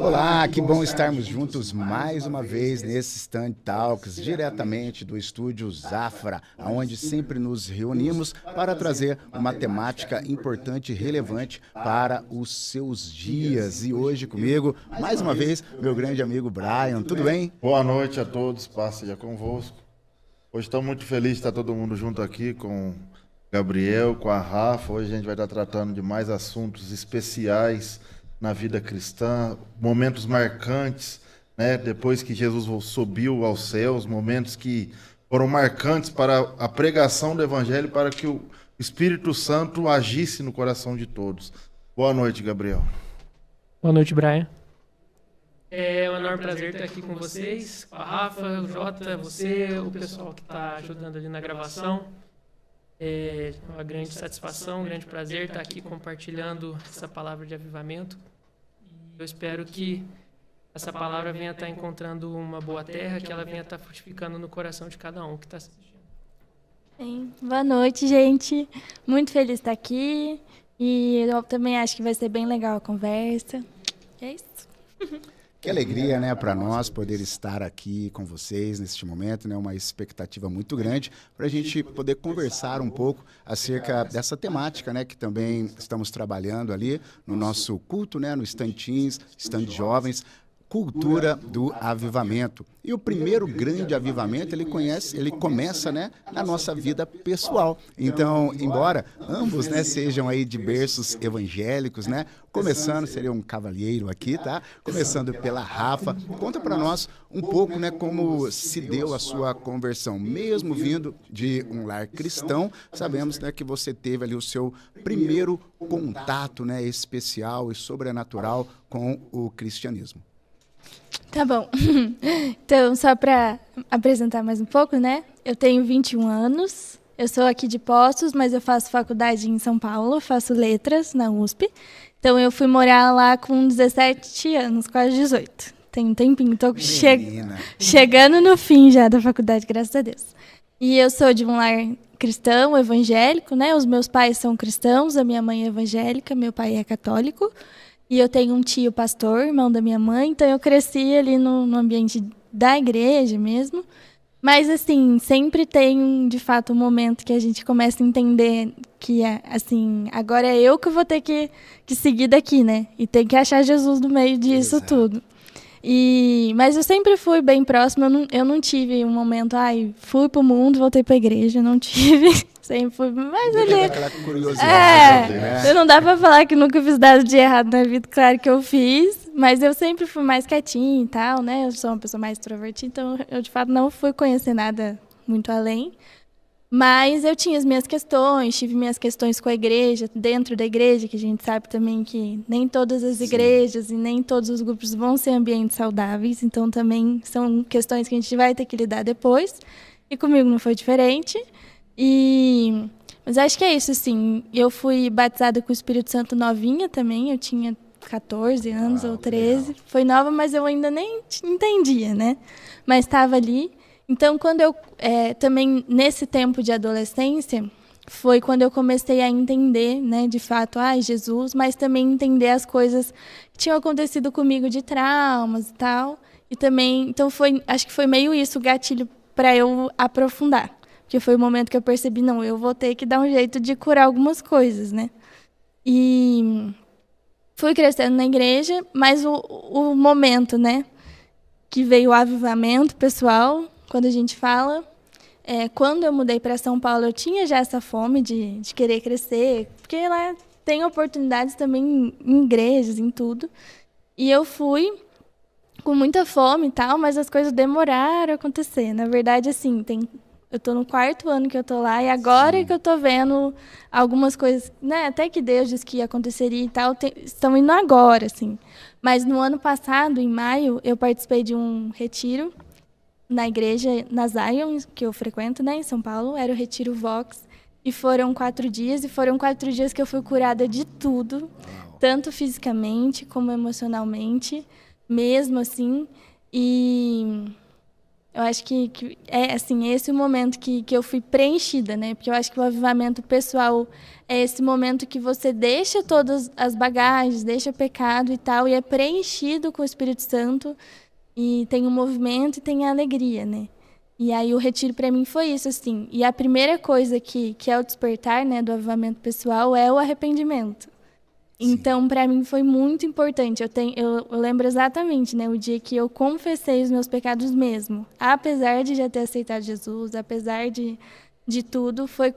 Olá, que bom estarmos juntos mais uma vez nesse Stand Talks, diretamente do estúdio Zafra, onde sempre nos reunimos para trazer uma temática importante e relevante para os seus dias. E hoje comigo, mais uma vez, meu grande amigo Brian. Tudo bem? Boa noite a todos, paz seja convosco. Hoje estamos muito felizes de estar todo mundo junto aqui com o Gabriel, com a Rafa. Hoje a gente vai estar tratando de mais assuntos especiais na vida cristã, momentos marcantes, né? Depois que Jesus subiu aos céus, momentos que foram marcantes para a pregação do Evangelho, para que o Espírito Santo agisse no coração de todos. Boa noite, Gabriel. Boa noite, Brian. É um enorme prazer estar aqui com vocês, com a Rafa, o Jota, você, o pessoal que está ajudando ali na gravação. É uma grande satisfação, um grande prazer estar aqui compartilhando essa palavra de avivamento. E eu espero que essa palavra venha estar encontrando uma boa terra, que ela venha estar frutificando no coração de cada um que está assistindo. Bem, boa noite, gente. Muito feliz de estar aqui. E eu também acho que vai ser bem legal a conversa. É isso. Que alegria, né, para nós poder estar aqui com vocês neste momento, né, uma expectativa muito grande para a gente poder conversar um pouco acerca dessa temática, né, que também estamos trabalhando ali no nosso culto, né, no Stand Teens, Stand Jovens, cultura do avivamento. E o primeiro grande avivamento, ele começa, né, na nossa vida pessoal. Então, embora ambos, né, sejam aí de berços evangélicos, né, começando, seria um cavalheiro aqui, tá? Começando pela Rafa, conta para nós um pouco, né, como se deu a sua conversão, mesmo vindo de um lar cristão. Sabemos, né, que você teve ali o seu primeiro contato, né, especial e sobrenatural com o cristianismo. Tá bom. Então, só para apresentar mais um pouco, né? Eu tenho 21 anos, eu sou aqui de Poços, mas eu faço faculdade em São Paulo, faço letras na USP. Então, eu fui morar lá com 17 anos, quase 18. Tem um tempinho, tô chegando no fim já da faculdade, graças a Deus. E eu sou de um lar cristão, evangélico, né? Os meus pais são cristãos, a minha mãe é evangélica, meu pai é católico. E eu tenho um tio pastor, irmão da minha mãe, então eu cresci ali no ambiente da igreja mesmo. Mas, assim, sempre tem, de fato, um momento que a gente começa a entender que, assim, agora é eu que vou ter que seguir daqui, né? E tem que achar Jesus no meio disso tudo. Mas eu sempre fui bem próxima, eu não tive um momento, fui pro mundo, voltei pra igreja, não tive, sempre fui, mas ali... Aquela curiosidade. Eu não dá pra falar que nunca fiz nada de errado na vida, claro que eu fiz, mas eu sempre fui mais quietinha e tal, né, eu sou uma pessoa mais extrovertida, então eu de fato não fui conhecer nada muito além. Mas eu tinha as minhas questões, tive minhas questões com a igreja, dentro da igreja, que a gente sabe também que nem todas as igrejas e nem todos os grupos vão ser ambientes saudáveis, então também são questões que a gente vai ter que lidar depois, e comigo não foi diferente. Mas acho que é isso, assim, eu fui batizada com o Espírito Santo novinha também, eu tinha 14 anos ou 13, foi nova, mas eu ainda nem entendia, né? Mas estava ali. Então, quando eu, também nesse tempo de adolescência, foi quando eu comecei a entender, né, de fato, Jesus, mas também entender as coisas que tinham acontecido comigo de traumas e tal. E também, então acho que foi meio isso o gatilho para eu aprofundar. Porque foi o momento que eu percebi, não, eu vou ter que dar um jeito de curar algumas coisas, né? E fui crescendo na igreja, mas o momento, né, que veio o avivamento pessoal, quando a gente fala, quando eu mudei para São Paulo, eu tinha já essa fome de querer crescer, porque lá tem oportunidades também em igrejas, em tudo. E eu fui com muita fome e tal, mas as coisas demoraram a acontecer. Na verdade, assim, eu estou no 4º ano que eu estou lá, e agora que eu estou vendo algumas coisas, né, até que Deus disse que aconteceria e tal, estão indo agora, assim. Mas no ano passado, em maio, eu participei de um retiro na igreja, na Zion, que eu frequento, né, em São Paulo, era o Retiro Vox, e foram 4 dias, e foram 4 dias que eu fui curada de tudo, tanto fisicamente como emocionalmente, mesmo assim, e Eu acho que é, assim, esse o momento que eu fui preenchida, né? Porque eu acho que o avivamento pessoal é esse momento que você deixa todas as bagagens, deixa o pecado e tal, e é preenchido com o Espírito Santo, e tem o movimento e tem a alegria, né? E aí o retiro para mim foi isso, assim. E a primeira coisa que é o despertar, né, do avivamento pessoal é o arrependimento. Então, para mim foi muito importante. Eu lembro exatamente, né, o dia que eu confessei os meus pecados mesmo. Apesar de já ter aceitado Jesus, apesar de tudo, foi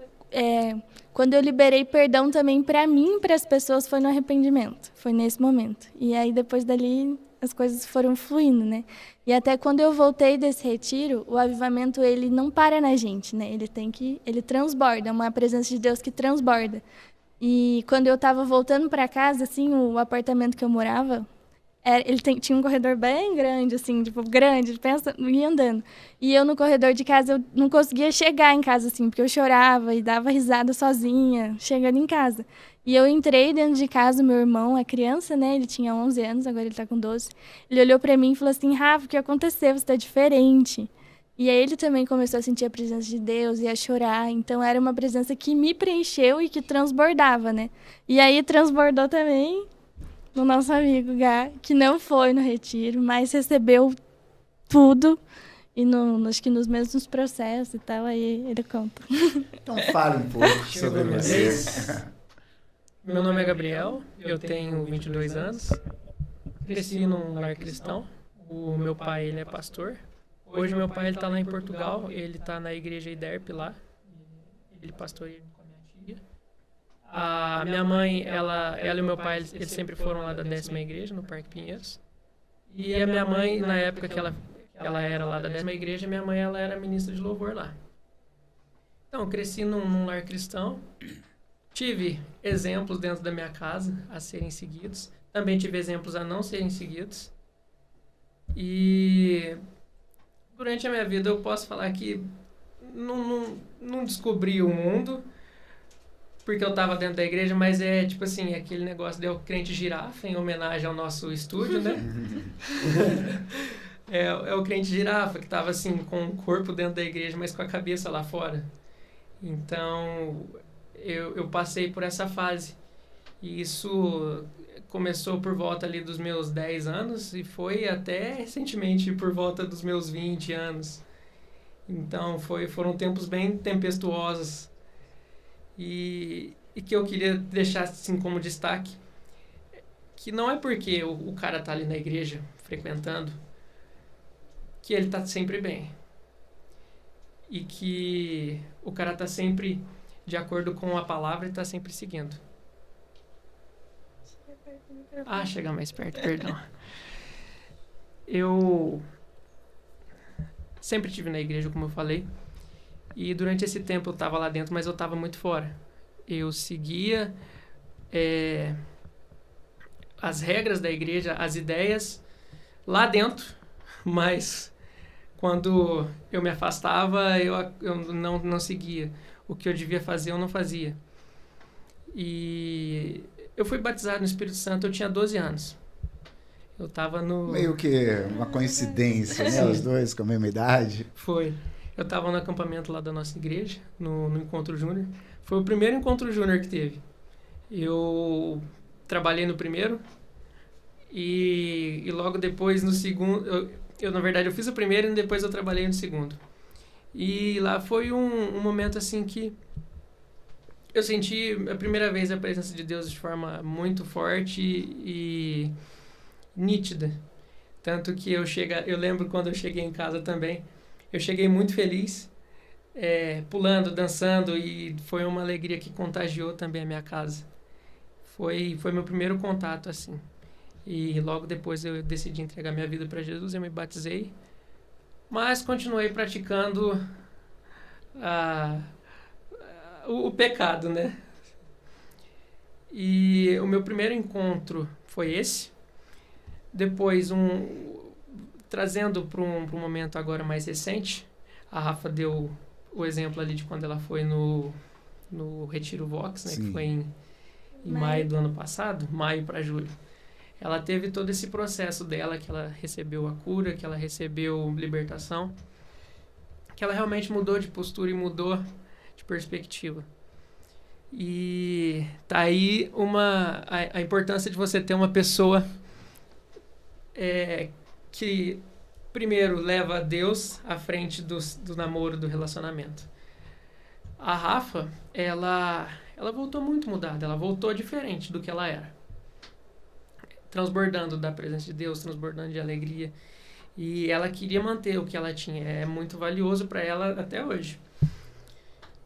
quando eu liberei perdão também para mim e para as pessoas, foi no arrependimento. Foi nesse momento. E aí depois dali as coisas foram fluindo, né? E até quando eu voltei desse retiro, o avivamento ele não para na gente, né? Ele transborda, é uma presença de Deus que transborda. E quando eu estava voltando para casa, assim, o apartamento que eu morava, tinha um corredor bem grande, assim, tipo, grande, pensa, ia andando. E eu no corredor de casa, eu não conseguia chegar em casa, assim, porque eu chorava e dava risada sozinha, chegando em casa. E eu entrei dentro de casa, o meu irmão é criança, né, ele tinha 11 anos, agora ele tá com 12. Ele olhou para mim e falou assim, Rafa, o que aconteceu? Você tá diferente. E aí ele também começou a sentir a presença de Deus e a chorar. Então era uma presença que me preencheu e que transbordava, né? E aí transbordou também no nosso amigo Gá, que não foi no retiro, mas recebeu tudo. E acho que nos mesmos processos e tal, aí ele conta. Então fale um pouco sobre você. Meu nome é Gabriel, eu tenho 22 anos. Cresci num lar cristão. O meu pai, ele é pastor. Hoje meu pai está lá em Portugal, ele está na igreja IDERP lá, ele pastoreia com a minha tia. A minha mãe, ela e o meu pai, eles sempre foram lá da 10ª igreja, no Parque Pinheiros. E a minha mãe, na época que ela era lá da 10ª igreja, minha mãe ela era ministra de louvor lá. Então, eu cresci num lar cristão, tive exemplos dentro da minha casa a serem seguidos, também tive exemplos a não serem seguidos. E durante a minha vida eu posso falar que não descobri o mundo porque eu estava dentro da igreja, mas é tipo assim, aquele negócio de o crente girafa, em homenagem ao nosso estúdio, né? é o crente girafa que estava assim, com o corpo dentro da igreja, mas com a cabeça lá fora. Então, eu passei por essa fase. E isso começou por volta ali dos meus 10 anos e foi até recentemente por volta dos meus 20 anos. Então, foram tempos bem tempestuosos. E que eu queria deixar assim como destaque, que não é porque o cara tá ali na igreja, frequentando, que ele tá sempre bem. E que o cara tá sempre de acordo com a palavra e tá sempre seguindo. Chegar mais perto, perdão. Eu sempre estive na igreja, como eu falei, e durante esse tempo eu estava lá dentro, mas eu estava muito fora. Eu seguia as regras da igreja, as ideias lá dentro, mas quando eu me afastava, eu não seguia. O que eu devia fazer, eu não fazia. E eu fui batizado no Espírito Santo, eu tinha 12 anos. Eu estava no... Meio que uma coincidência, né? Os dois com a mesma idade. Foi. Eu estava no acampamento lá da nossa igreja, no Encontro Júnior. Foi o primeiro Encontro Júnior que teve. Eu trabalhei no primeiro e logo depois no segundo... Na verdade, eu fiz o primeiro e depois eu trabalhei no segundo. E lá foi um momento assim que eu senti a primeira vez a presença de Deus de forma muito forte e nítida. Tanto que eu lembro quando eu cheguei em casa também, eu cheguei muito feliz, pulando, dançando, e foi uma alegria que contagiou também a minha casa. Foi meu primeiro contato, assim. E logo depois eu decidi entregar minha vida para Jesus, eu me batizei, mas continuei praticando o pecado, né? E o meu primeiro encontro foi esse. Depois, trazendo para um momento agora mais recente, a Rafa deu o exemplo ali de quando ela foi no Retiro Vox, né? Sim. Que foi em maio do ano passado, maio para julho. Ela teve todo esse processo dela, que ela recebeu a cura, que ela recebeu libertação. que ela realmente mudou de postura e mudou de perspectiva. E tá aí a importância de você ter uma pessoa que primeiro leva Deus à frente do namoro, do relacionamento. A Rafa, ela voltou muito mudada, ela voltou diferente do que ela era. Transbordando da presença de Deus, transbordando de alegria. E ela queria manter o que ela tinha, é muito valioso para ela até hoje.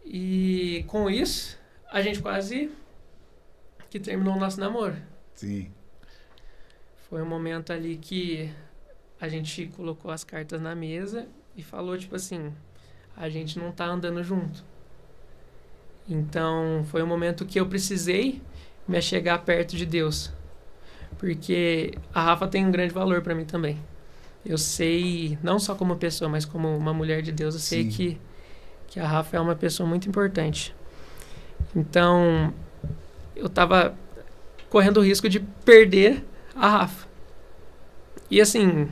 E com isso, a gente quase que terminou o nosso namoro. Sim. Foi um momento ali que a gente colocou as cartas na mesa e falou, tipo assim, a gente não tá andando junto. Então, foi um momento que eu precisei me achegar perto de Deus. Porque a Rafa tem um grande valor para mim também. Eu sei, não só como pessoa, mas como uma mulher de Deus, eu sei que a Rafa é uma pessoa muito importante. Então, eu tava correndo o risco de perder a Rafa. E assim,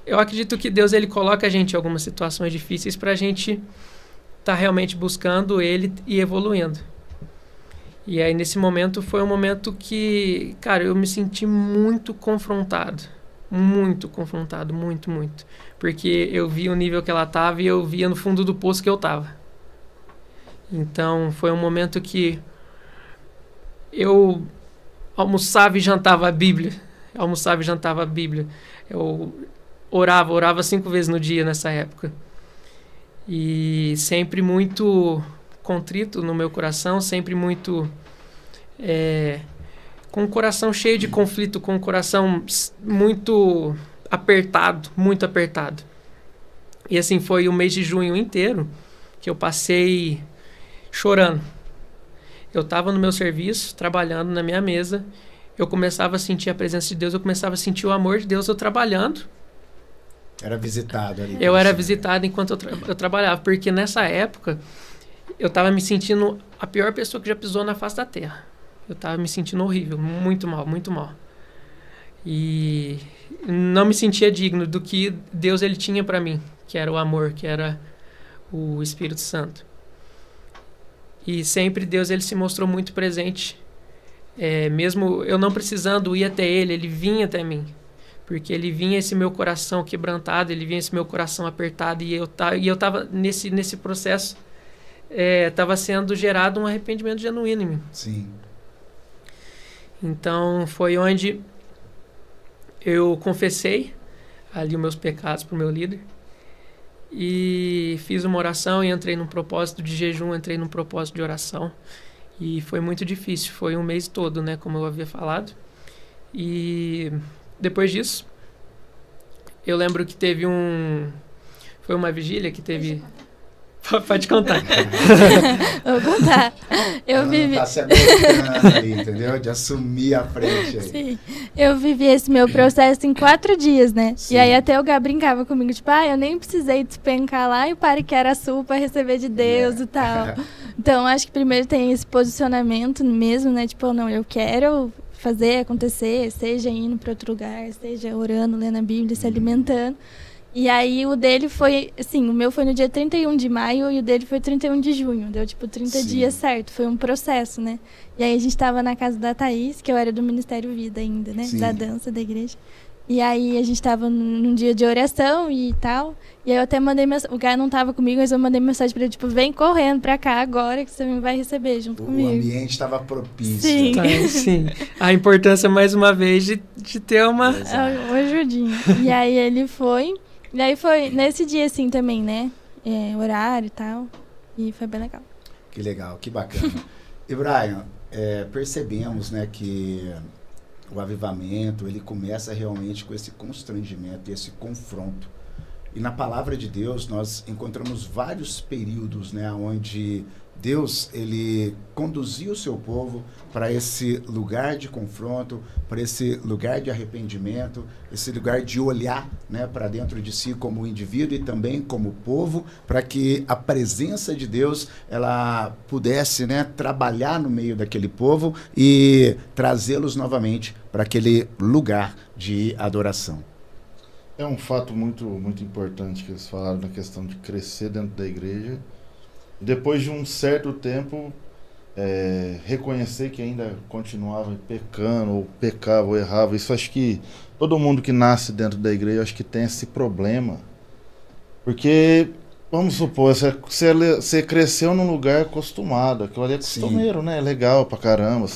eu acredito que Deus ele coloca a gente em algumas situações difíceis pra gente tá realmente buscando ele e evoluindo. E aí nesse momento foi um momento que, cara, eu me senti muito confrontado. Muito confrontado, muito. Porque eu vi o nível que ela tava e eu via no fundo do poço que eu tava. Então foi um momento que eu almoçava e jantava a Bíblia. Eu orava 5 vezes no dia nessa época. E sempre muito contrito no meu coração, sempre muito com o coração cheio de conflito, com o coração muito apertado. E assim, foi o mês de junho inteiro que eu passei chorando. Eu estava no meu serviço, trabalhando na minha mesa, eu começava a sentir a presença de Deus, eu começava a sentir o amor de Deus eu trabalhando. Era visitado ali. Eu era visitado enquanto eu trabalhava, porque nessa época eu estava me sentindo a pior pessoa que já pisou na face da terra. Eu estava me sentindo horrível, muito mal. E não me sentia digno do que Deus ele tinha para mim, que era o amor, que era o Espírito Santo. E sempre Deus ele se mostrou muito presente. Mesmo eu não precisando ir até ele, ele vinha até mim. Porque ele vinha esse meu coração quebrantado, ele vinha esse meu coração apertado. E eu estava nesse processo, estava sendo gerado um arrependimento genuíno em mim. Sim. Então foi onde eu confessei ali os meus pecados para o meu líder. E fiz uma oração e entrei num propósito de jejum, entrei num propósito de oração. E foi muito difícil, foi um mês todo, né, como eu havia falado. E depois disso, eu lembro que foi uma vigília que teve... Pode contar. Vou contar. Ela não tá se aguentando ali, entendeu? De assumir a frente aí. Sim. Eu vivi esse meu processo em 4 dias, né? Sim. E aí até o Gá brincava comigo, tipo, eu nem precisei despencar lá em Pariqueraçu para receber de Deus e tal. Então, acho que primeiro tem esse posicionamento mesmo, né? Tipo, não, eu quero fazer acontecer, seja indo para outro lugar, seja orando, lendo a Bíblia, se alimentando. E aí o dele foi, assim, o meu foi no dia 31 de maio e o dele foi 31 de junho. Deu, 30 dias certo. Foi um processo, né? E aí a gente tava na casa da Thaís, que eu era do Ministério Vida ainda, né? Sim. Da dança da igreja. E aí a gente tava num dia de oração e tal. E aí eu até mandei mensagem, o Gá não tava comigo, mas eu mandei mensagem pra ele, vem correndo pra cá agora que você vai receber junto comigo. O ambiente estava propício. Sim. Sim. A importância, mais uma vez, de ter uma ajudinha. E aí ele foi... E aí foi nesse dia, assim, também, né? Horário e tal. E foi bem legal. Que legal, que bacana. E, Brian, percebemos, né, que o avivamento, ele começa realmente com esse constrangimento, esse confronto. E na palavra de Deus, nós encontramos vários períodos, né, onde Deus, ele conduziu o seu povo para esse lugar de confronto, para esse lugar de arrependimento, esse lugar de olhar, né, para dentro de si como indivíduo e também como povo, para que a presença de Deus ela pudesse, né, trabalhar no meio daquele povo e trazê-los novamente para aquele lugar de adoração. É um fato muito, muito importante que eles falaram na questão de crescer dentro da igreja. Depois de um certo tempo, reconhecer que ainda continuava pecando, ou pecava, ou errava. Isso acho que todo mundo que nasce dentro da igreja, acho que tem esse problema. Porque, vamos supor, você cresceu num lugar acostumado. Aquilo ali é costumeiro, né? É legal pra caramba.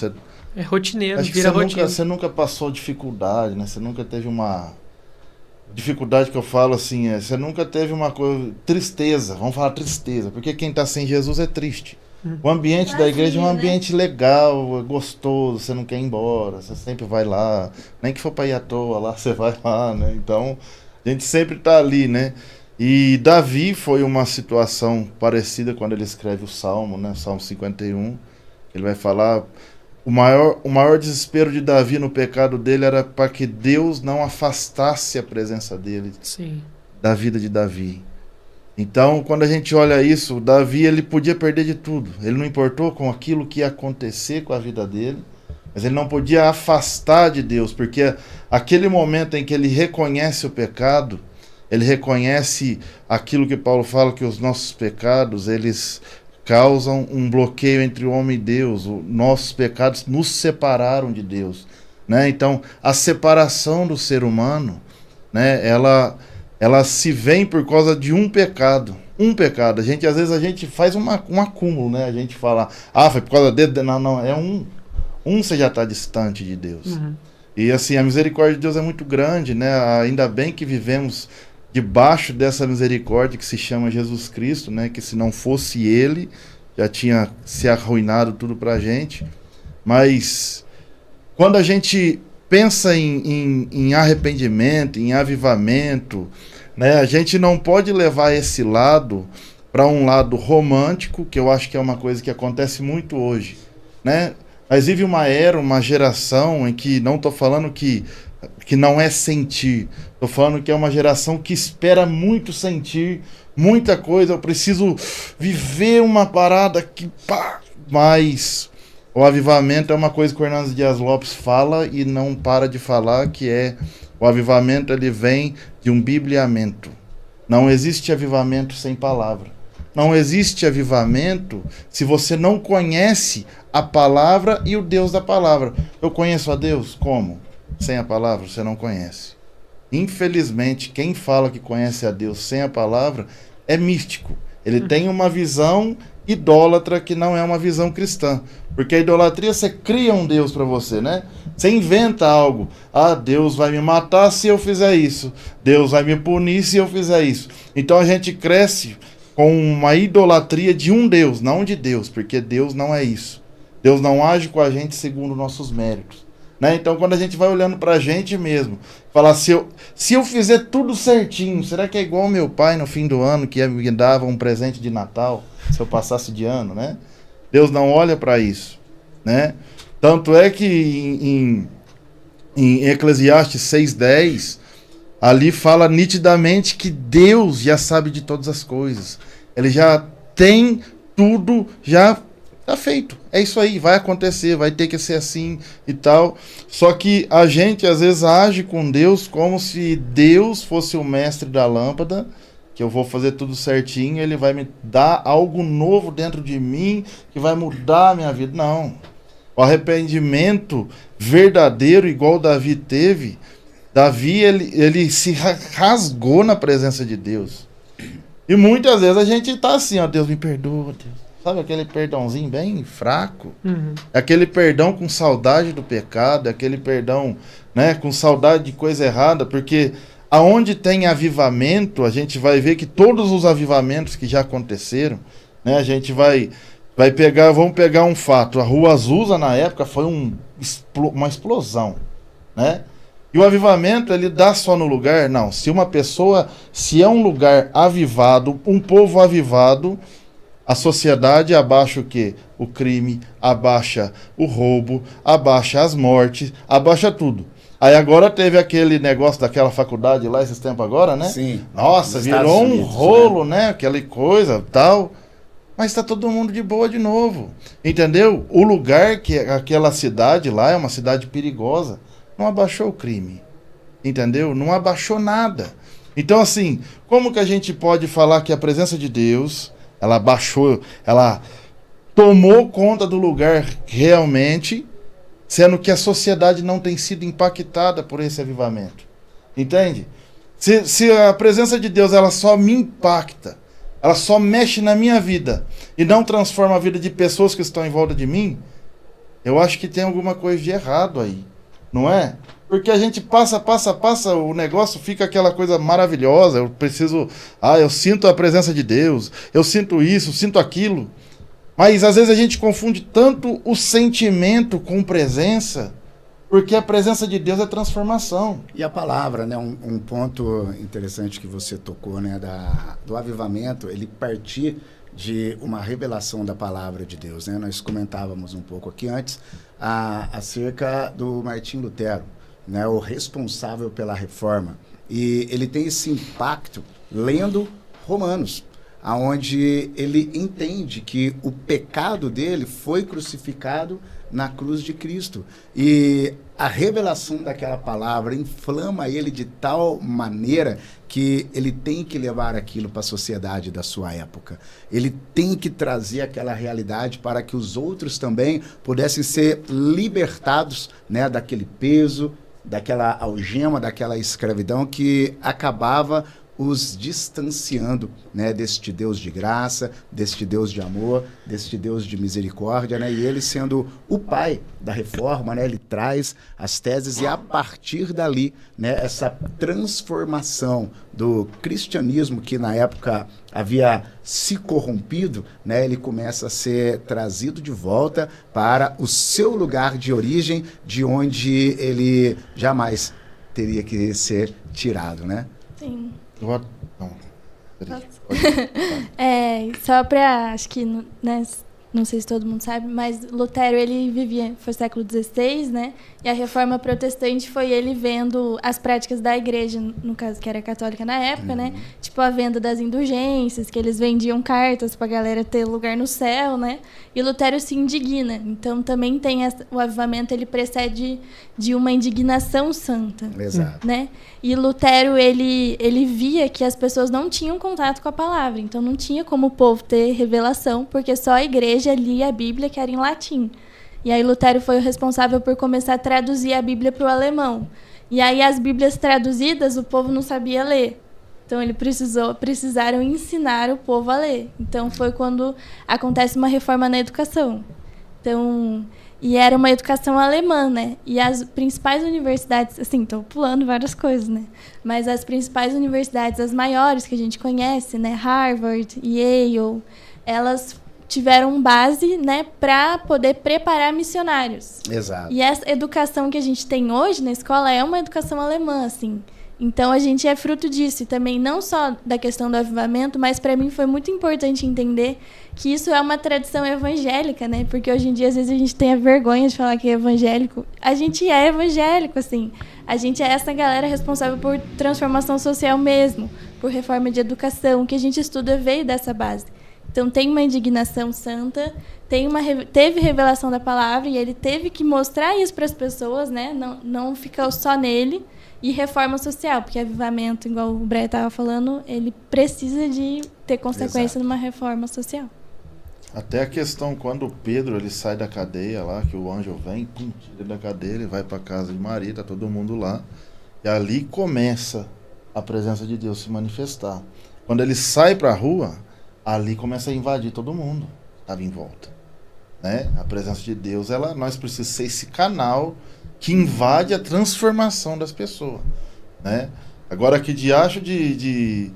É rotineiro, Acho que vira rotina. você nunca passou dificuldade, né? Você nunca teve uma... Dificuldade que eu falo assim, você nunca teve uma coisa... Tristeza, vamos falar tristeza. Porque quem tá sem Jesus é triste. O ambiente da igreja é um ambiente legal, é gostoso, você não quer ir embora, você sempre vai lá. Nem que for pra ir à toa lá, você vai lá, né? Então, a gente sempre tá ali, né? E Davi foi uma situação parecida quando ele escreve o Salmo, né? Salmo 51. Ele vai falar... O maior desespero de Davi no pecado dele era para que Deus não afastasse a presença dele. Sim. Da vida de Davi. Então, quando a gente olha isso, Davi ele podia perder de tudo. Ele não importou com aquilo que ia acontecer com a vida dele, mas ele não podia afastar de Deus, porque aquele momento em que ele reconhece o pecado, ele reconhece aquilo que Paulo fala, que os nossos pecados, eles causam um bloqueio entre o homem e Deus. Os nossos pecados nos separaram de Deus, né? Então, a separação do ser humano, né, ela se vem por causa de um pecado. Um pecado. Às vezes a gente faz um acúmulo, né? A gente fala, foi por causa dele. Não, é um. Você já está distante de Deus. Uhum. E assim, a misericórdia de Deus é muito grande, né? Ainda bem que vivemos debaixo dessa misericórdia que se chama Jesus Cristo, né? Que se não fosse Ele, já tinha se arruinado tudo pra gente. Mas quando a gente pensa em arrependimento, em avivamento, né? A gente não pode levar esse lado para um lado romântico, que eu acho que é uma coisa que acontece muito hoje, né? Mas vive uma era, uma geração em que, não estou falando que não é sentir, estou falando que é uma geração que espera muito sentir, muita coisa, eu preciso viver uma parada que... Mas o avivamento é uma coisa que o Hernandes Dias Lopes fala e não para de falar, que é o avivamento, ele vem de um bibliamento. Não existe avivamento sem palavra. Não existe avivamento se você não conhece a palavra e o Deus da palavra. Eu conheço a Deus? Como? Sem a palavra, você não conhece. Infelizmente, quem fala que conhece a Deus sem a palavra é místico. Ele tem uma visão idólatra que não é uma visão cristã. Porque a idolatria, você cria um Deus para você, né? Você inventa algo. Deus vai me matar se eu fizer isso. Deus vai me punir se eu fizer isso. Então a gente cresce com uma idolatria de um Deus, não de Deus, porque Deus não é isso. Deus não age com a gente segundo nossos méritos, né? Então, quando a gente vai olhando pra gente mesmo, falar, se eu fizer tudo certinho, será que é igual meu pai no fim do ano, que me dava um presente de Natal, se eu passasse de ano, né? Deus não olha para isso, né? Tanto é que em Eclesiastes 6:10, ali fala nitidamente que Deus já sabe de todas as coisas. Ele já tem tudo, já tá feito. É isso aí, vai acontecer, vai ter que ser assim e tal. Só que a gente às vezes age com Deus como se Deus fosse o mestre da lâmpada, que eu vou fazer tudo certinho, ele vai me dar algo novo dentro de mim que vai mudar a minha vida. Não. O arrependimento verdadeiro, igual Davi teve, Davi ele se rasgou na presença de Deus. E muitas vezes a gente tá assim, Deus me perdoa, Deus. Sabe aquele perdãozinho bem fraco? Uhum. Aquele perdão com saudade do pecado, aquele perdão, né, com saudade de coisa errada, porque aonde tem avivamento, a gente vai ver que todos os avivamentos que já aconteceram, né, a gente vai pegar, vamos pegar um fato, a Rua Azusa na época foi uma explosão, né? E o avivamento, ele dá só no lugar? Não, se é um lugar avivado, um povo avivado, a sociedade abaixa o quê? O crime, abaixa o roubo, abaixa as mortes, abaixa tudo. Aí agora teve aquele negócio daquela faculdade lá, esses tempos agora, né? Sim. Nossa, virou um rolo, né? Aquela coisa, tal. Mas está todo mundo de boa de novo, entendeu? O lugar que aquela cidade lá é uma cidade perigosa, não abaixou o crime, entendeu? Não abaixou nada. Então, assim, como que a gente pode falar que a presença de Deus, ela abaixou, ela tomou conta do lugar realmente, sendo que a sociedade não tem sido impactada por esse avivamento? Entende? Se a presença de Deus ela só me impacta, ela só mexe na minha vida e não transforma a vida de pessoas que estão em volta de mim, eu acho que tem alguma coisa de errado aí, não é? Porque a gente passa, o negócio fica aquela coisa maravilhosa, eu sinto a presença de Deus, eu sinto isso, sinto aquilo. Mas às vezes a gente confunde tanto o sentimento com presença, porque a presença de Deus é transformação. E a palavra, né? Um ponto interessante que você tocou, né? Do avivamento, ele partir de uma revelação da palavra de Deus, né? Nós comentávamos um pouco aqui antes acerca do Martim Lutero, né, o responsável pela reforma. E ele tem esse impacto lendo Romanos, aonde ele entende que o pecado dele foi crucificado na cruz de Cristo. E a revelação daquela palavra inflama ele de tal maneira que ele tem que levar aquilo para a sociedade da sua época. Ele tem que trazer aquela realidade para que os outros também pudessem ser libertados, né, daquele peso, daquela algema, daquela escravidão que acabava os distanciando, né, deste Deus de graça, deste Deus de amor, deste Deus de misericórdia, né? E ele sendo o pai da reforma, né, ele traz as teses e a partir dali, né, essa transformação do cristianismo que na época havia se corrompido, né, ele começa a ser trazido de volta para o seu lugar de origem, de onde ele jamais teria que ser tirado, né? Sim. Só acho que, né, não sei se todo mundo sabe, mas Lutero, ele foi século XVI, né, e a reforma protestante foi ele vendo as práticas da igreja, no caso que era católica na época, né, tipo a venda das indulgências, que eles vendiam cartas pra galera ter lugar no céu, né, e Lutero se indigna, então também tem o avivamento, ele precede de uma indignação santa. Exato. Né? E Lutero, ele via que as pessoas não tinham contato com a palavra, então não tinha como o povo ter revelação, porque só a igreja lia a Bíblia, que era em latim. E aí Lutero foi o responsável por começar a traduzir a Bíblia para o alemão. E aí as Bíblias traduzidas, o povo não sabia ler. Então ele precisaram ensinar o povo a ler. Então foi quando acontece uma reforma na educação. Então, e era uma educação alemã, né? E as principais universidades, assim, estou pulando várias coisas, né? Mas as principais universidades, as maiores que a gente conhece, né? Harvard, Yale, elas tiveram base, né, para poder preparar missionários. Exato. E essa educação que a gente tem hoje na escola é uma educação alemã, assim. Então, a gente é fruto disso. E também não só da questão do avivamento, mas para mim foi muito importante entender que isso é uma tradição evangélica, né? Porque hoje em dia, às vezes, a gente tem a vergonha de falar que é evangélico. A gente é evangélico, assim. A gente é essa galera responsável por transformação social mesmo, por reforma de educação. O que a gente estuda veio dessa base. Então, tem uma indignação santa, teve revelação da palavra e ele teve que mostrar isso para as pessoas, né? Não ficou só nele. E reforma social, porque avivamento, igual o Brian estava falando, ele precisa de ter consequência numa reforma social. Até a questão, quando Pedro ele sai da cadeia lá, que o anjo vem, tira da cadeia, ele vai para casa de Maria, tá todo mundo lá. E ali começa a presença de Deus se manifestar. Quando ele sai para a rua, ali começa a invadir todo mundo que estava em volta. Né? A presença de Deus, nós precisamos ser esse canal que invade a transformação das pessoas, né? Agora, que diacho de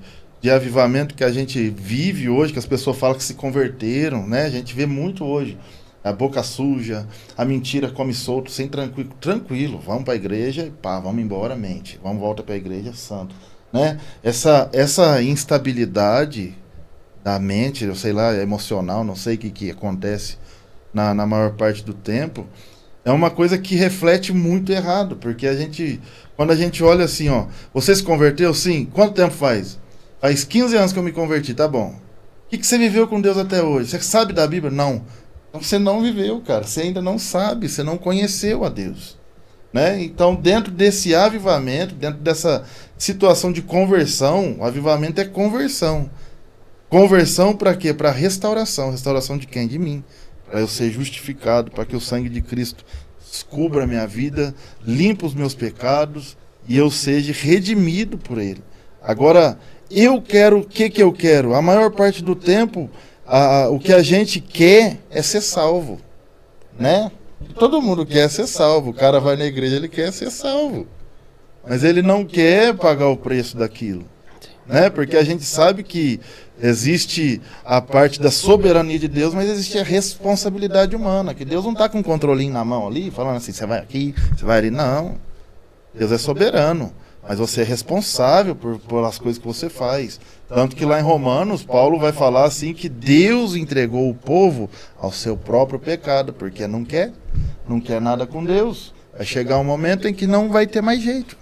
avivamento que a gente vive hoje, que as pessoas falam que se converteram, né? A gente vê muito hoje, a boca suja, a mentira come solto, sem tranquilo, vamos para a igreja e pá, vamos embora, mente, vamos volta para a igreja, santo, né? Essa instabilidade da mente, eu sei lá, emocional, não sei o que acontece na maior parte do tempo, é uma coisa que reflete muito errado, porque quando a gente olha assim, ó, você se converteu? Sim. Quanto tempo faz? Faz 15 anos que eu me converti, tá bom. O que você viveu com Deus até hoje? Você sabe da Bíblia? Não. Então você não viveu, cara. Você ainda não sabe, você não conheceu a Deus. né? Então, dentro desse avivamento, dentro dessa situação de conversão, o avivamento é conversão. Conversão para quê? Para restauração. Restauração de quem? De mim. Para eu ser justificado, para que o sangue de Cristo descubra a minha vida, limpa os meus pecados e eu seja redimido por Ele. Agora, eu quero, o que eu quero? A maior parte do tempo, o que a gente quer é ser salvo, né? Todo mundo quer ser salvo. O cara vai na igreja, ele quer ser salvo. Mas ele não quer pagar o preço daquilo, né? Porque a gente sabe que existe a parte da soberania de Deus, mas existe a responsabilidade humana, que Deus não está com um controlinho na mão ali, falando assim, você vai aqui, você vai ali. Não. Deus é soberano, mas você é responsável por as coisas que você faz. Tanto que lá em Romanos, Paulo vai falar assim que Deus entregou o povo ao seu próprio pecado, porque não quer nada com Deus. Vai chegar um momento em que não vai ter mais jeito.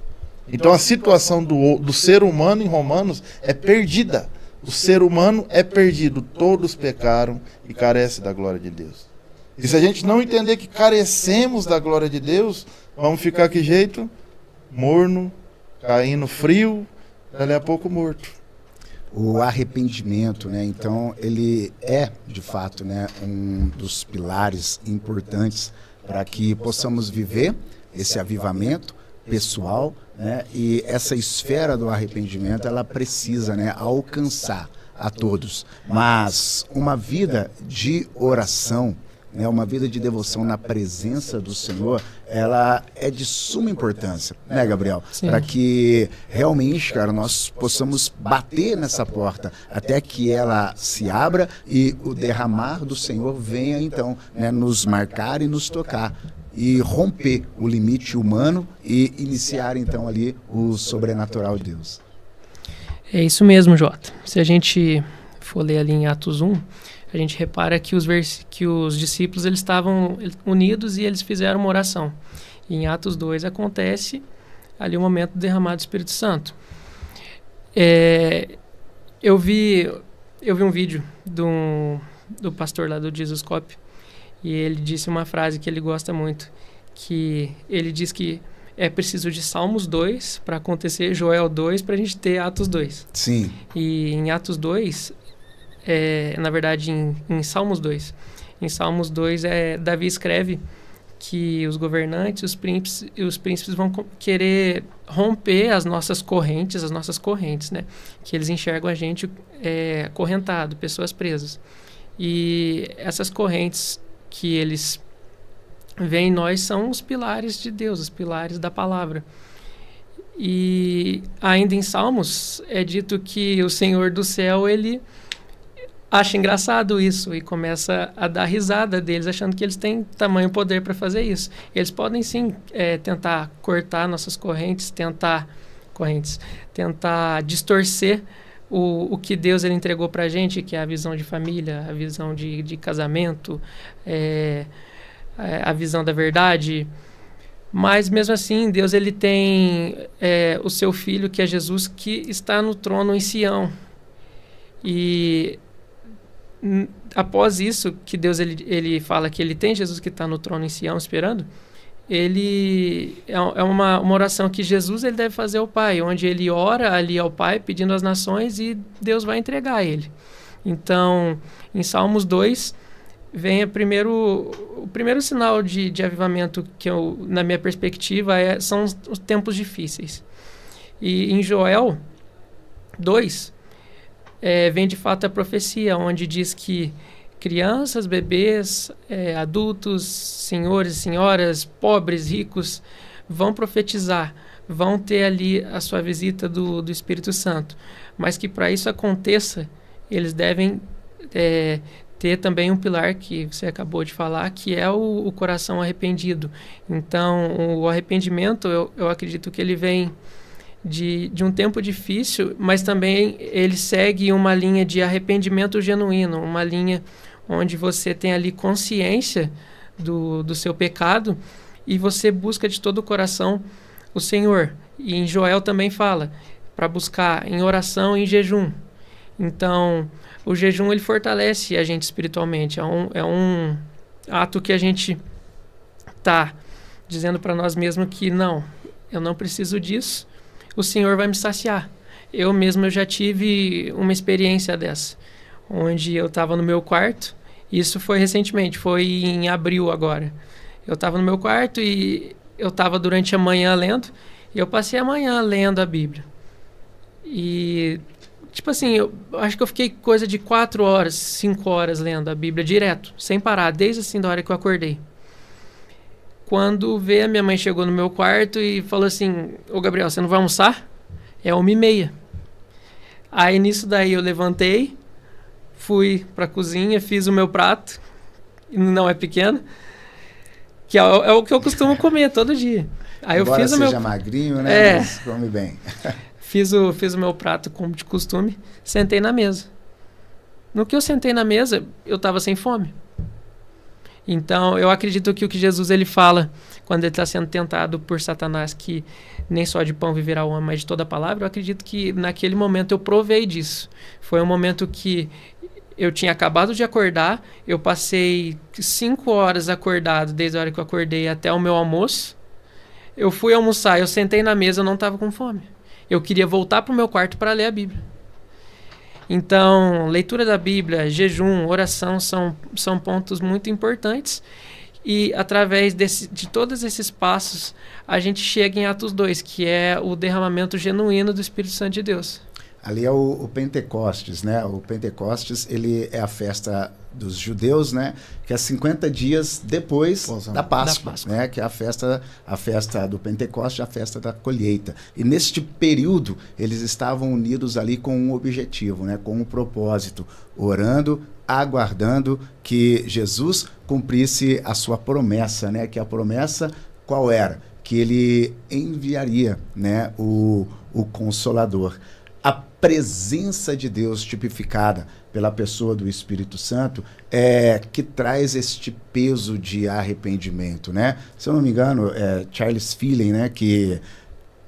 Então a situação do ser humano em Romanos é perdida. O ser humano é perdido. Todos pecaram e carecem da glória de Deus. E se a gente não entender que carecemos da glória de Deus, vamos ficar que jeito? Morno, caindo frio, dali a pouco morto. O arrependimento, né? Então, ele é, de fato, né, um dos pilares importantes para que possamos viver esse avivamento pessoal, né? E essa esfera do arrependimento, ela precisa, né, alcançar a todos. Mas uma vida de oração, né, uma vida de devoção na presença do Senhor, ela é de suma importância, né, Gabriel? Para que realmente, cara, nós possamos bater nessa porta até que ela se abra e o derramar do Senhor venha, então, né, nos marcar e nos tocar e romper o limite humano e iniciar, então, ali o sobrenatural de Deus. É isso mesmo, Jota. Se a gente for ler ali em Atos 1, a gente repara que os discípulos eles estavam unidos e eles fizeram uma oração. E em Atos 2 acontece ali o momento do derramado do Espírito Santo. Eu vi um vídeo do pastor lá do Jesus Cop, e ele disse uma frase que ele gosta muito, que ele diz que é preciso de Salmos 2 para acontecer Joel 2 para a gente ter Atos 2. Sim. E em Atos 2... na verdade, em Salmos 2. Em Salmos 2, Davi escreve que os governantes os príncipes vão querer romper as nossas correntes, né? Que eles enxergam a gente acorrentado, pessoas presas. E essas correntes que eles veem em nós são os pilares de Deus, os pilares da palavra. E ainda em Salmos é dito que o Senhor do céu, ele acha engraçado isso e começa a dar risada deles, achando que eles têm tamanho poder para fazer isso. Eles podem sim tentar cortar nossas correntes, tentar distorcer o que Deus ele entregou para a gente, que é a visão de família, a visão de casamento, a visão da verdade. Mas mesmo assim, Deus ele tem o seu Filho, que é Jesus, que está no trono em Sião. E após isso, que Deus ele fala que ele tem Jesus que está no trono em Sião esperando, ele é uma oração que Jesus ele deve fazer ao Pai, onde ele ora ali ao Pai pedindo às nações e Deus vai entregar a ele. Então, em Salmos 2, vem o primeiro sinal de avivamento que na minha perspectiva são os tempos difíceis. E em Joel 2, vem de fato a profecia, onde diz que crianças, bebês, adultos, senhores e senhoras, pobres, ricos, vão profetizar, vão ter ali a sua visita do Espírito Santo. Mas que para isso aconteça, eles devem ter também um pilar que você acabou de falar, que é o coração arrependido. Então, o arrependimento, eu acredito que ele vem de um tempo difícil, mas também ele segue uma linha de arrependimento genuíno, uma linha onde você tem ali consciência do seu pecado e você busca de todo o coração o Senhor. E em Joel também fala para buscar em oração e em jejum. Então, o jejum ele fortalece a gente espiritualmente. É um ato que a gente está dizendo para nós mesmos que não, eu não preciso disso, o Senhor vai me saciar. Eu mesmo já tive uma experiência dessa, onde eu estava no meu quarto, isso foi recentemente, foi em abril agora. Eu estava no meu quarto e eu estava durante a manhã lendo, e eu passei a manhã lendo a Bíblia. E, tipo assim, eu acho que eu fiquei coisa de 4 horas, 5 horas lendo a Bíblia direto, sem parar, desde assim da hora que eu acordei. Quando a minha mãe chegou no meu quarto e falou assim, ô Gabriel, você não vai almoçar? É 1h30. Aí nisso daí eu levantei, fui pra cozinha, fiz o meu prato, não é pequeno, que é o que eu costumo comer todo dia. Aí Embora eu fiz seja magrinho, né? Mas come bem. Fiz o meu prato como de costume, sentei na mesa. No que eu sentei na mesa, eu estava sem fome. Então, eu acredito que o que Jesus ele fala, quando ele está sendo tentado por Satanás, que nem só de pão viverá o homem, mas de toda a palavra, eu acredito que naquele momento eu provei disso. Foi um momento que eu tinha acabado de acordar, eu passei 5 horas acordado, desde a hora que eu acordei até o meu almoço. Eu fui almoçar, eu sentei na mesa, eu não estava com fome. Eu queria voltar para o meu quarto para ler a Bíblia. Então, leitura da Bíblia, jejum, oração são pontos muito importantes. E através de todos esses passos, a gente chega em Atos 2, que é o derramamento genuíno do Espírito Santo de Deus. Ali é o Pentecostes, né? O Pentecostes, ele é a festa dos judeus, né? Que é 50 dias depois da Páscoa, né? Que é a festa do Pentecostes, a festa da colheita. E neste período, eles estavam unidos ali com um objetivo, né? Com um propósito, orando, aguardando que Jesus cumprisse a sua promessa, né? Que a promessa qual era? Que ele enviaria, né? O Consolador. A presença de Deus tipificada pela pessoa do Espírito Santo é que traz este peso de arrependimento, né? Se eu não me engano, é Charles Finney, né, que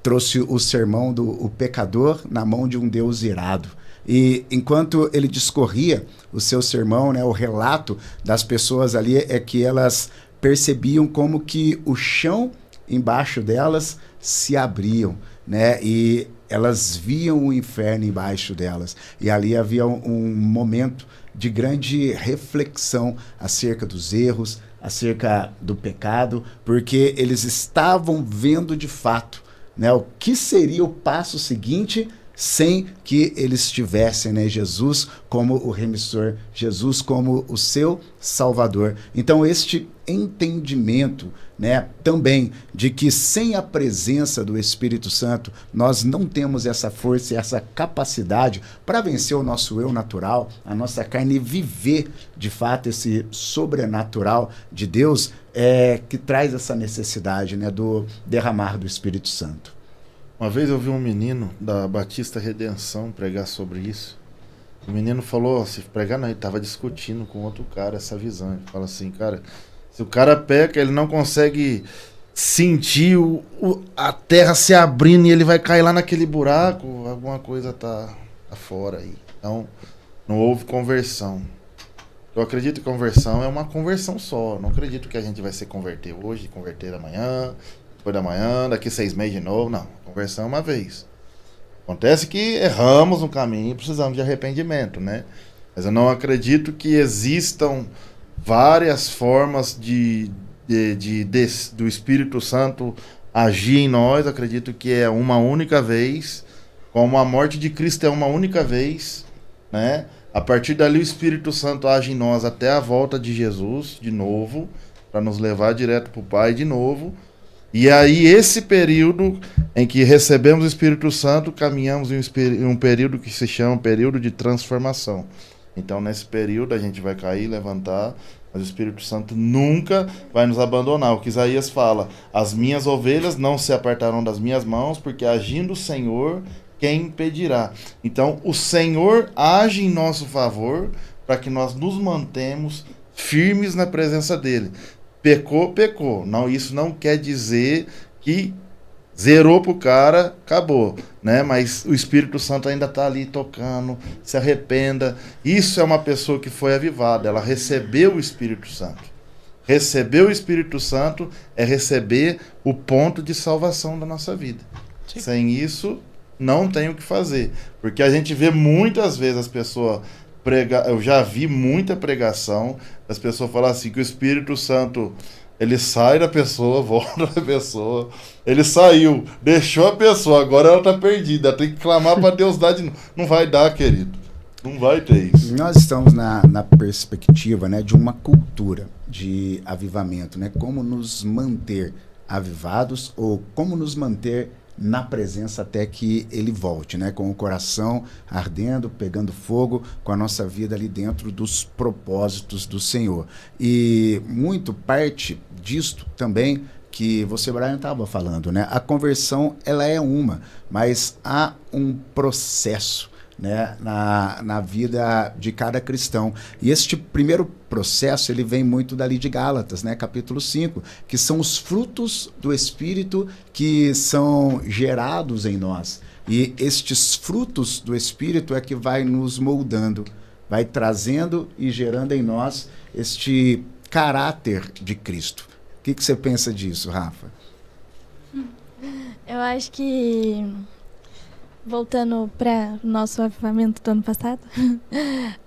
trouxe o sermão do o pecador na mão de um Deus irado. E enquanto ele discorria o seu sermão, né, o relato das pessoas ali é que elas percebiam como que o chão embaixo delas se abriam, né? E elas viam o inferno embaixo delas. E ali havia um momento de grande reflexão acerca dos erros, acerca do pecado, porque eles estavam vendo de fato, né, o que seria o passo seguinte sem que eles tivessem, né, Jesus como o remissor, Jesus como o seu Salvador. Então, este entendimento, né, também de que sem a presença do Espírito Santo nós não temos essa força e essa capacidade para vencer o nosso eu natural, a nossa carne, e viver de fato esse sobrenatural de Deus, que traz essa necessidade, né, do derramar do Espírito Santo. Uma vez eu vi um menino da Batista Redenção pregar sobre isso. O menino falou, se pregar não, ele estava discutindo com outro cara essa visão. Ele fala assim, cara, se o cara peca, ele não consegue sentir a terra se abrindo e ele vai cair lá naquele buraco, alguma coisa tá fora aí. Então, não houve conversão. Eu acredito que conversão é uma conversão só. Eu não acredito que a gente vai se converter hoje, converter amanhã, depois da manhã, daqui 6 meses de novo. Não, conversão é uma vez. Acontece que erramos no caminho e precisamos de arrependimento, né? Mas eu não acredito que existam várias formas do Espírito Santo agir em nós. Eu acredito que é uma única vez, como a morte de Cristo é uma única vez, né? A partir dali o Espírito Santo age em nós até a volta de Jesus, de novo, para nos levar direto para o Pai de novo. E aí esse período em que recebemos o Espírito Santo, caminhamos em um período que se chama período de transformação. Então nesse período a gente vai cair, levantar, mas o Espírito Santo nunca vai nos abandonar. O que Isaías fala, as minhas ovelhas não se apartarão das minhas mãos, porque agindo o Senhor, quem impedirá? Então o Senhor age em nosso favor para que nós nos mantemos firmes na presença dele. Pecou, pecou. Não, isso não quer dizer que zerou pro cara, acabou, né? Mas o Espírito Santo ainda está ali tocando, se arrependa. Isso é uma pessoa que foi avivada, ela recebeu o Espírito Santo. Receber o Espírito Santo é receber o ponto de salvação da nossa vida. Sim. Sem isso, não tem o que fazer. Porque a gente vê muitas vezes as pessoas pregar. Eu já vi muita pregação das pessoas falar assim, que o Espírito Santo, ele sai da pessoa, volta da pessoa. Ele saiu, deixou a pessoa, agora ela está perdida. Ela tem que clamar para Deus dar de novo. Não vai dar, querido. Não vai ter isso. Nós estamos na perspectiva, né, de uma cultura de avivamento, né? Como nos manter avivados ou como nos manter na presença até que ele volte, né? Com o coração ardendo, pegando fogo, com a nossa vida ali dentro dos propósitos do Senhor. E muito parte disto também que você, Brian, estava falando, né? A conversão, ela é uma, mas há um processo, né, na vida de cada cristão. E este primeiro processo, ele vem muito dali de Gálatas, né, capítulo 5, que são os frutos do Espírito que são gerados em nós. E estes frutos do Espírito é que vai nos moldando, vai trazendo e gerando em nós este caráter de Cristo. O que você pensa disso, Rafa? Eu acho que, voltando para o nosso avivamento do ano passado,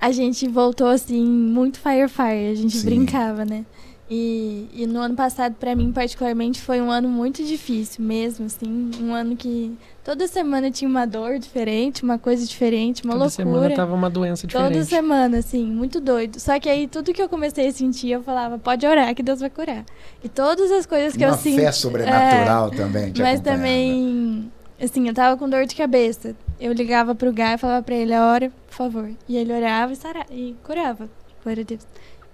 a gente voltou assim, muito fire, a gente Sim. brincava, né? E no ano passado, para mim particularmente, foi um ano muito difícil mesmo, assim, um ano que toda semana tinha uma dor diferente, uma coisa diferente, uma Toda loucura. semana tava uma doença diferente. Toda semana, assim, muito doido. Só que aí tudo que eu comecei a sentir, eu falava, pode orar que Deus vai curar. E todas as coisas que Uma eu sinto... fé sobrenatural também te Mas acompanhando. também, assim, eu tava com dor de cabeça. Eu ligava pro Gai e falava pra ele, ora, por favor. E ele orava e curava. Glória a Deus.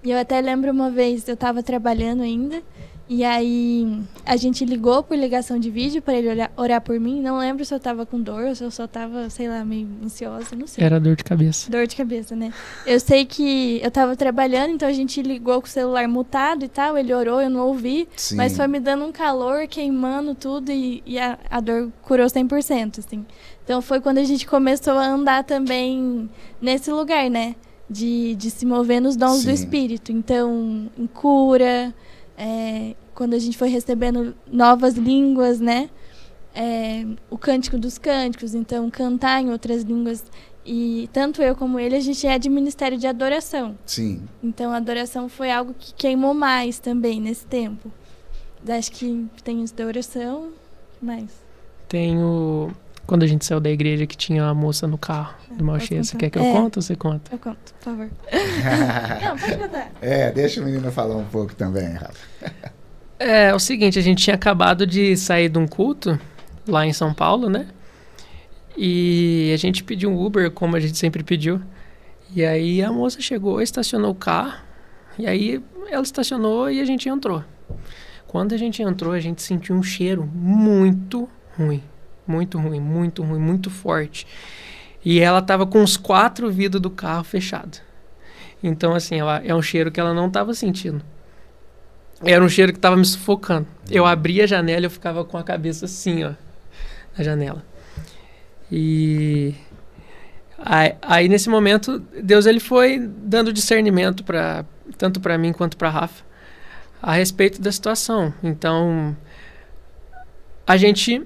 E eu até lembro uma vez, eu tava trabalhando ainda, e aí a gente ligou por ligação de vídeo pra ele orar por mim. Não lembro se eu tava com dor ou se eu só tava, sei lá, meio ansiosa, não sei. Era dor de cabeça. Dor de cabeça, né? Eu sei que eu tava trabalhando, então a gente ligou com o celular mutado e tal, ele orou, eu não ouvi, Sim. mas foi me dando um calor, queimando tudo e a dor curou 100%, assim. Então foi quando a gente começou a andar também nesse lugar, né? De se mover nos dons do Sim. Espírito. Então, em cura, quando a gente foi recebendo novas línguas, né? O cântico dos cânticos, então cantar em outras línguas. E tanto eu como ele, a gente é de ministério de adoração. Sim. Então a adoração foi algo que queimou mais também nesse tempo. Acho que tem isso da oração, mais. Tenho... Quando a gente saiu da igreja que tinha uma moça no carro do posso Malchê. Você contar? quer que eu conte ou você conta? Eu conto, por favor. Não, pode contar. Deixa o menino falar um pouco também, Rafa. É o seguinte, a gente tinha acabado de sair de um culto lá em São Paulo, né? E a gente pediu um Uber, como a gente sempre pediu. E aí a moça chegou, estacionou o carro. E aí ela estacionou e a gente entrou. Quando a gente entrou, a gente sentiu um cheiro muito ruim. Muito ruim, muito forte. E ela tava com os 4 vidros do carro fechados. Então, assim, é um cheiro que ela não tava sentindo. Era um cheiro que tava me sufocando. Eu abria a janela e eu ficava com a cabeça assim, ó, na janela. E aí nesse momento, Deus ele foi dando discernimento tanto para mim quanto para Rafa a respeito da situação. Então, a gente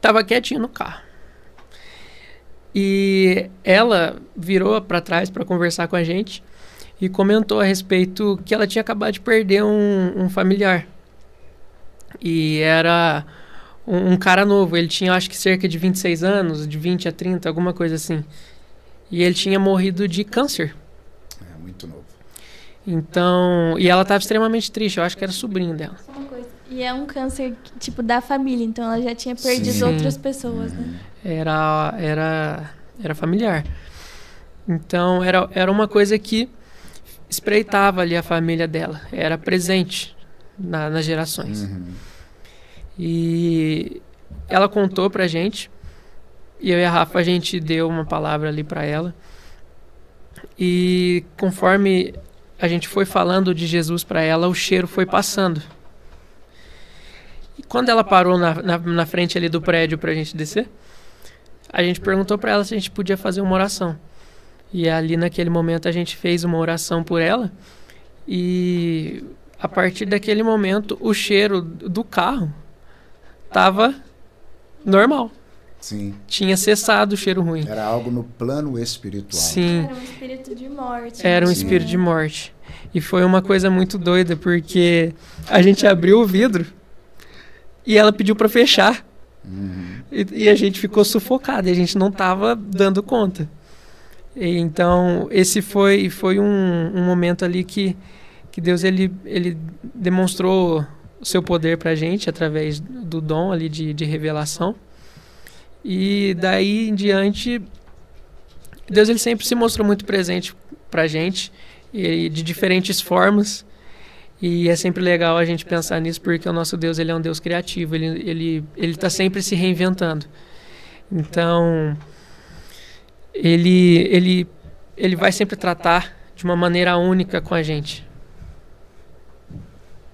tava quietinho no carro. E ela virou para trás para conversar com a gente e comentou a respeito que ela tinha acabado de perder um familiar. E era um cara novo. Ele tinha, acho que, cerca de 26 anos, de 20 a 30, alguma coisa assim. E ele tinha morrido de câncer. É muito novo. Então, e ela estava extremamente triste. Eu acho que era sobrinho dela. Só uma coisa. E é um câncer, tipo, da família. Então, ela já tinha perdido Sim. outras pessoas, né? Era familiar. Então, era uma coisa que espreitava ali a família dela. Era presente nas gerações. Uhum. E ela contou pra gente. E eu e a Rafa, a gente deu uma palavra ali pra ela. E conforme a gente foi falando de Jesus pra ela, o cheiro foi passando. E quando ela parou na frente ali do prédio pra gente descer, a gente perguntou pra ela se a gente podia fazer uma oração. E ali naquele momento a gente fez uma oração por ela. E a partir daquele momento, o cheiro do carro estava normal. Sim. Tinha cessado o cheiro ruim. Era algo no plano espiritual. Sim. Era um espírito de morte. Era um Sim. espírito de morte. E foi uma coisa muito doida, porque a gente abriu o vidro e ela pediu para fechar. E a gente ficou sufocado, e a gente não estava dando conta. E então, esse foi um momento ali que Deus ele demonstrou o seu poder para a gente através do dom ali de revelação. E daí em diante, Deus ele sempre se mostrou muito presente para a gente, e de diferentes formas. E é sempre legal a gente pensar nisso, porque o nosso Deus ele é um Deus criativo, ele está sempre se reinventando. Então, ele vai sempre tratar de uma maneira única com a gente.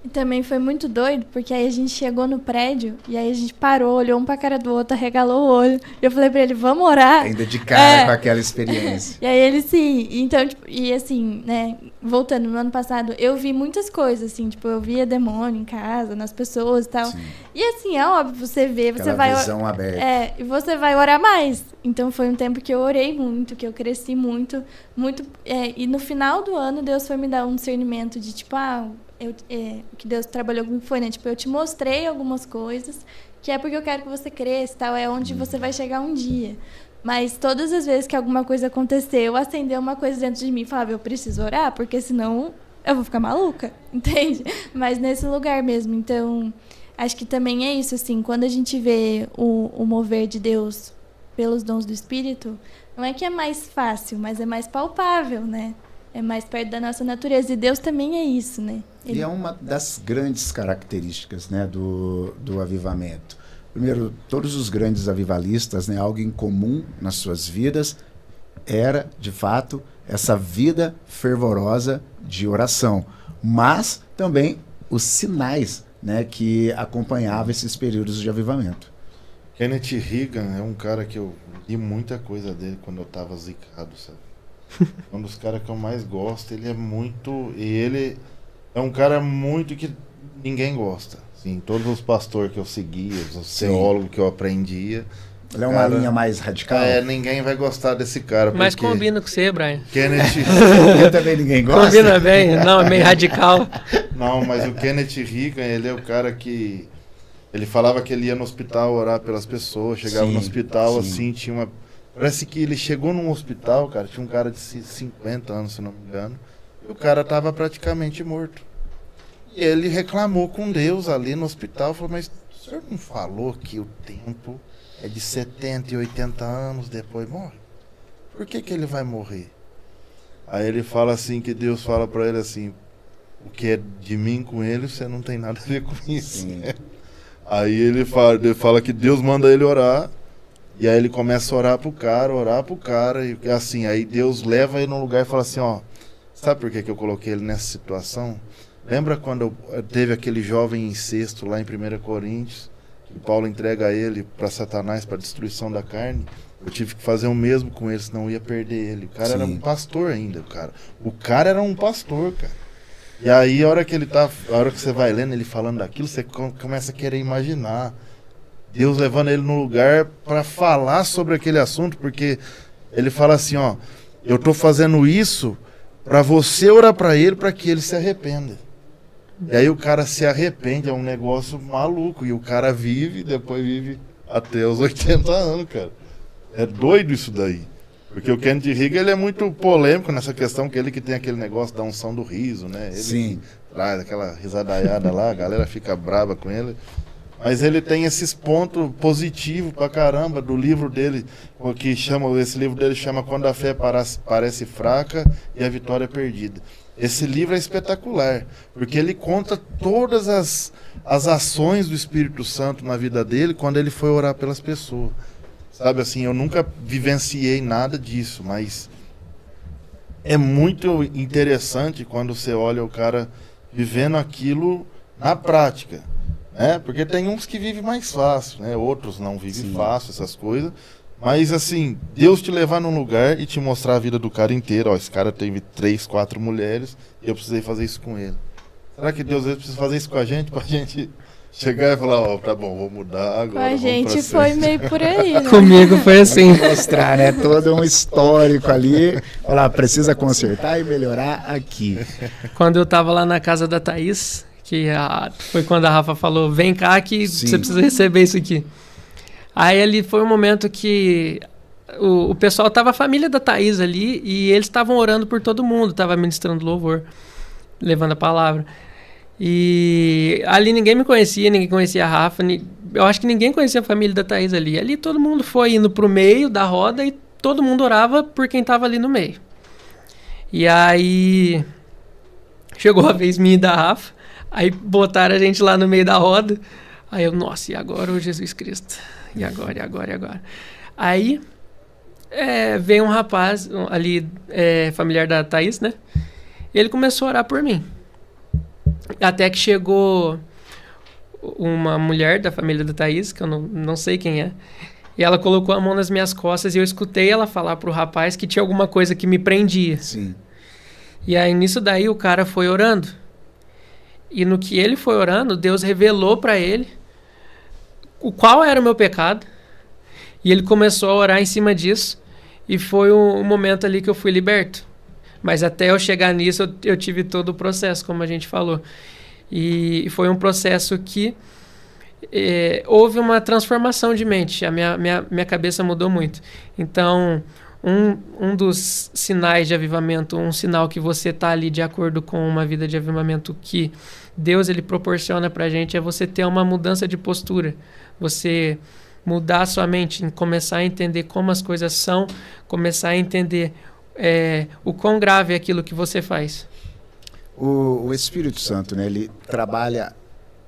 E também foi muito doido, porque aí a gente chegou no prédio, e aí a gente parou, olhou um pra cara do outro, arregalou o olho. E eu falei pra ele, vamos orar? Ainda de cara com aquela experiência. E aí ele, sim. Então, tipo, e assim, né, voltando, no ano passado, eu vi muitas coisas, assim, tipo, eu via demônio em casa, nas pessoas e tal. Sim. E assim, é óbvio, você vê, você Aquela vai... visão aberta. e você vai orar mais. Então foi um tempo que eu orei muito, que eu cresci muito, muito. E no final do ano, Deus foi me dar um discernimento de, tipo, o que Deus trabalhou comigo foi, né? Tipo, eu te mostrei algumas coisas, que é porque eu quero que você cresça e tal, é onde você vai chegar um dia. Mas todas as vezes que alguma coisa aconteceu, acendeu uma coisa dentro de mim e falava, eu preciso orar, porque senão eu vou ficar maluca, entende? Mas nesse lugar mesmo. Então, acho que também é isso, assim, quando a gente vê o mover de Deus pelos dons do Espírito, não é que é mais fácil, mas é mais palpável, né? É mais perto da nossa natureza. E Deus também é isso, né? E é uma das grandes características, né, do avivamento. Primeiro, todos os grandes avivalistas, né, algo em comum nas suas vidas era, de fato, essa vida fervorosa de oração. Mas também os sinais, né, que acompanhavam esses períodos de avivamento. Kenneth Reagan é um cara que eu li muita coisa dele quando eu tava zicado, sabe? Um dos caras que eu mais gosto, ele é muito... E ele é um cara muito que ninguém gosta. Assim, todos os pastores que eu seguia, os teólogos que eu aprendia... Ele é uma linha mais radical? Ninguém vai gostar desse cara. Mas combina com você, Brian. Kenneth... Eu também ninguém gosta? Combina bem. Não, é meio radical. Não, mas o Kenneth Reagan, ele é o cara que... Ele falava que ele ia no hospital orar pelas pessoas, chegava no hospital, assim, tinha uma... Parece que ele chegou num hospital, cara, tinha um cara de 50 anos, se não me engano, e o cara tava praticamente morto. E ele reclamou com Deus ali no hospital, falou, mas o senhor não falou que o tempo é de 70 e 80 anos, depois morre? Por que ele vai morrer? Aí ele fala assim, que Deus fala pra ele assim, o que é de mim com ele, você não tem nada a ver com isso. Né? Aí ele fala que Deus manda ele orar, e aí ele começa a orar pro cara, e assim, aí Deus leva ele num lugar e fala assim, ó, sabe por que eu coloquei ele nessa situação? Lembra quando teve aquele jovem incesto lá em 1 Coríntios, que Paulo entrega ele para Satanás, para destruição da carne? Eu tive que fazer o mesmo com ele, senão eu ia perder ele. O cara era um pastor ainda, o cara era um pastor, cara. E aí, a hora que você vai lendo ele falando daquilo, você começa a querer imaginar Deus levando ele no lugar para falar sobre aquele assunto, porque ele fala assim, ó, eu tô fazendo isso para você orar para ele, para que ele se arrependa. E aí o cara se arrepende, é um negócio maluco, e o cara depois vive até os 80 anos, cara. É doido isso daí. Porque o Kenneth Reagan, ele é muito polêmico nessa questão, que ele que tem aquele negócio da unção do riso, né? Ele traz aquela risadaiada lá, a galera fica brava com ele. Mas ele tem esses pontos positivos pra caramba do livro dele, esse livro dele chama Quando a Fé Parece Fraca e a Vitória é Perdida. Esse livro é espetacular, porque ele conta todas as ações do Espírito Santo na vida dele quando ele foi orar pelas pessoas. Sabe assim, eu nunca vivenciei nada disso, mas é muito interessante quando você olha o cara vivendo aquilo na prática. Porque tem uns que vivem mais fácil, né? Outros não vivem fácil essas coisas, Mas assim, Deus te levar num lugar e te mostrar a vida do cara inteiro. Ó, esse cara teve 3, 4 mulheres e eu precisei fazer isso com ele. Será que Deus às vezes precisa fazer isso com a gente pra gente chegar e falar, ó, tá bom, vou mudar agora. Com a gente foi meio por aí, né? Comigo foi assim. Mostrar, né? Todo um histórico ali. Falar, precisa consertar e melhorar aqui. Quando eu tava lá na casa da Thaís, foi quando a Rafa falou, vem cá que Sim. você precisa receber isso aqui. Aí ali foi um momento que o pessoal tava, a família da Thaís ali, e eles estavam orando por todo mundo, tava ministrando louvor, levando a palavra. E ali ninguém me conhecia, ninguém conhecia a Rafa, eu acho que ninguém conhecia a família da Thaís ali. Ali todo mundo foi indo pro meio da roda e todo mundo orava por quem tava ali no meio. E aí chegou a vez minha e da Rafa, aí botaram a gente lá no meio da roda. Aí eu, nossa, e agora, ô Jesus Cristo? E agora, e agora, e agora? Aí veio um rapaz ali, familiar da Thaís, né? E ele começou a orar por mim. Até que chegou uma mulher da família da Thaís, que eu não sei quem é, e ela colocou a mão nas minhas costas e eu escutei ela falar pro rapaz que tinha alguma coisa que me prendia. Sim. E aí, nisso daí, o cara foi orando. E no que ele foi orando, Deus revelou para ele qual era o meu pecado. E ele começou a orar em cima disso. E foi um momento ali que eu fui liberto. Mas até eu chegar nisso, eu tive todo o processo, como a gente falou. E foi um processo que houve uma transformação de mente. A minha cabeça mudou muito. Então, um dos sinais de avivamento, um sinal que você está ali de acordo com uma vida de avivamento que Deus ele proporciona para a gente, é você ter uma mudança de postura. Você mudar a sua mente, começar a entender como as coisas são, começar a entender o quão grave é aquilo que você faz. O Espírito Santo, né, ele trabalha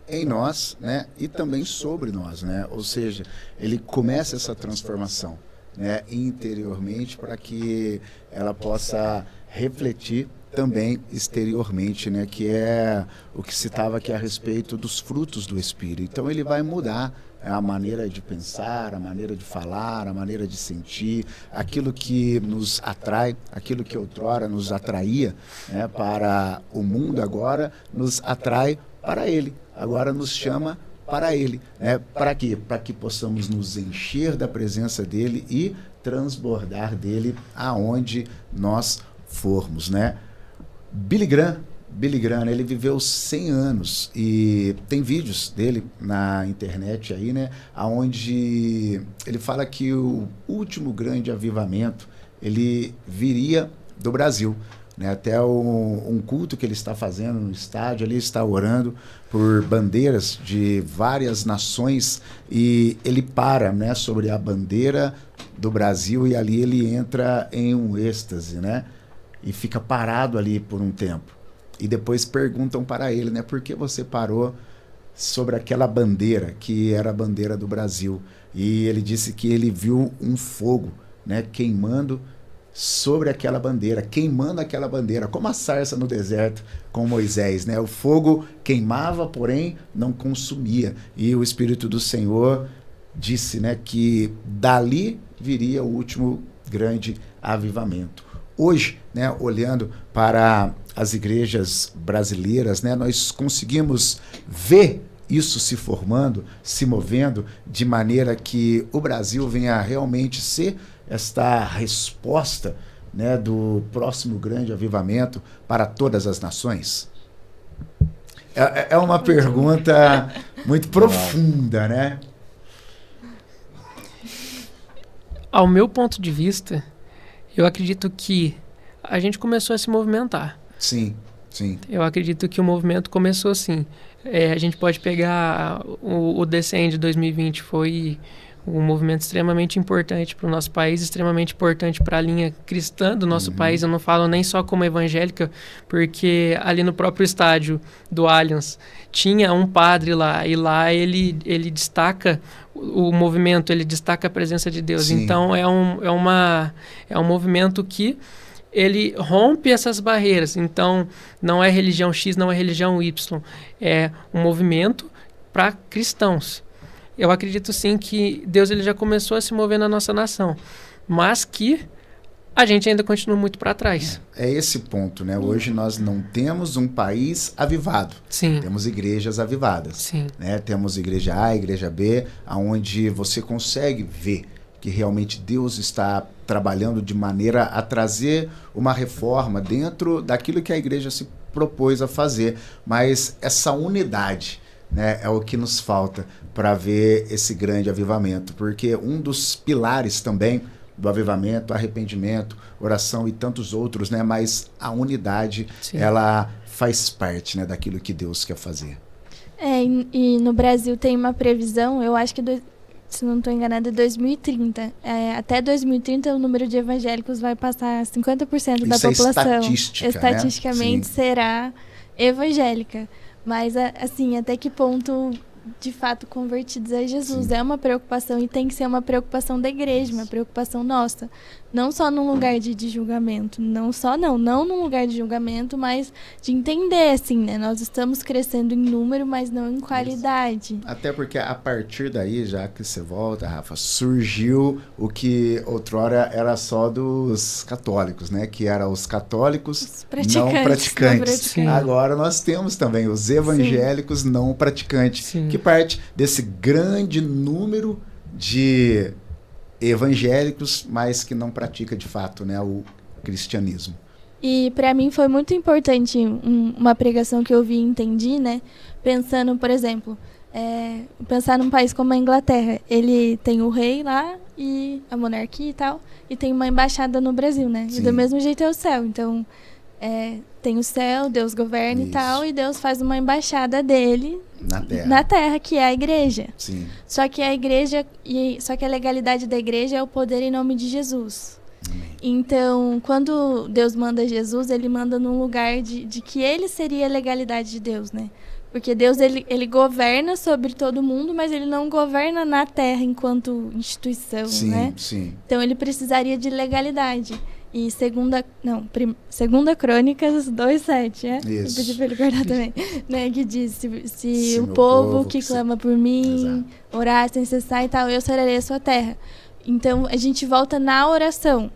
em nós, né, e também sobre nós, né? Ou seja, ele começa essa transformação, né, interiormente para que ela possa refletir também exteriormente, né, que é o que citava aqui a respeito dos frutos do Espírito. Então ele vai mudar a maneira de pensar, a maneira de falar, a maneira de sentir, aquilo que nos atrai, aquilo que outrora nos atraía, né, para o mundo, agora nos atrai para ele, agora nos chama para ele, né? Para quê? Para que possamos nos encher da presença dele e transbordar dele aonde nós formos, né? Billy Graham, né, ele viveu 100 anos e tem vídeos dele na internet aí, né, aonde ele fala que o último grande avivamento ele viria do Brasil, né? Até um culto que ele está fazendo no estádio, ele está orando por bandeiras de várias nações e ele para, né, sobre a bandeira do Brasil e ali ele entra em um êxtase, né? E fica parado ali por um tempo. E depois perguntam para ele, né, por que você parou sobre aquela bandeira, que era a bandeira do Brasil? E ele disse que ele viu um fogo, né, queimando sobre aquela bandeira, queimando aquela bandeira, como a sarça no deserto com Moisés, né? O fogo queimava, porém não consumia. E o Espírito do Senhor disse, né, que dali viria o último grande avivamento. Hoje, né, olhando para as igrejas brasileiras, né, nós conseguimos ver isso se formando, se movendo, de maneira que o Brasil venha realmente ser esta resposta, né, do próximo grande avivamento para todas as nações? É uma pergunta muito profunda, né? Ao meu ponto de vista, eu acredito que a gente começou a se movimentar. Sim, sim. Eu acredito que o movimento começou assim. A gente pode pegar o Descend de 2020, foi um movimento extremamente importante para o nosso país, extremamente importante para a linha cristã do nosso país. Eu não falo nem só como evangélica, porque ali no próprio estádio do Allianz tinha um padre lá, e lá ele destaca o movimento, ele destaca a presença de Deus. Sim. Então é um movimento que ele rompe essas barreiras. Então não é religião X, não é religião Y, é um movimento para cristãos. eu acredito sim que Deus ele já começou a se mover na nossa nação, mas que a gente ainda continua muito para trás. É esse ponto, né? Hoje nós não temos um país avivado. Sim. Temos igrejas avivadas. Sim. Né? Temos igreja A, igreja B, onde você consegue ver que realmente Deus está trabalhando de maneira a trazer uma reforma dentro daquilo que a igreja se propôs a fazer. Mas essa unidade, né, é o que nos falta para ver esse grande avivamento. Porque um dos pilares também do avivamento, arrependimento, oração e tantos outros, né? Mas a unidade, Sim. ela faz parte, né, daquilo que Deus quer fazer. E no Brasil tem uma previsão, eu acho que, se não estou enganada, é 2030. Até 2030 o número de evangélicos vai passar 50% da Isso é população. estatística, Estatisticamente né? será evangélica. Mas, assim, até que ponto de fato convertidos a Jesus? Sim. É uma preocupação e tem que ser uma preocupação da igreja, uma preocupação nossa. Não só num lugar de julgamento, não num lugar de julgamento, mas de entender, assim, né? Nós estamos crescendo em número, mas não em qualidade. Até porque a partir daí, já que você volta, Rafa, surgiu o que outrora era só dos católicos, né? Que eram os católicos não praticantes. Sim. Agora nós temos também os evangélicos não praticantes, Sim. que parte desse grande número de evangélicos, mas que não pratica de fato, né, o cristianismo. E para mim foi muito importante uma pregação que eu vi e entendi, né? Pensando, por exemplo, pensar num país como a Inglaterra. Ele tem o rei lá e a monarquia e tal, e tem uma embaixada no Brasil, né? Sim. E do mesmo jeito é o céu. Então, tem o céu, Deus governa Isso. e tal, e Deus faz uma embaixada dele Na terra, que é a igreja. Sim. Só que só que a legalidade da igreja é o poder em nome de Jesus. Amém. Então, quando Deus manda Jesus, ele manda num lugar de que ele seria a legalidade de Deus, né? Porque Deus, ele governa sobre todo mundo, mas ele não governa na terra enquanto instituição, Sim, né? sim. Então, ele precisaria de legalidade. E segunda Crônicas 2:7, é? Isso. Eu pedi pra ele guardar também. Né? Que diz, se o meu povo que se- clama por mim, Exato. orar sem cessar e tal, eu sararei a sua terra. Então, a gente volta na oração.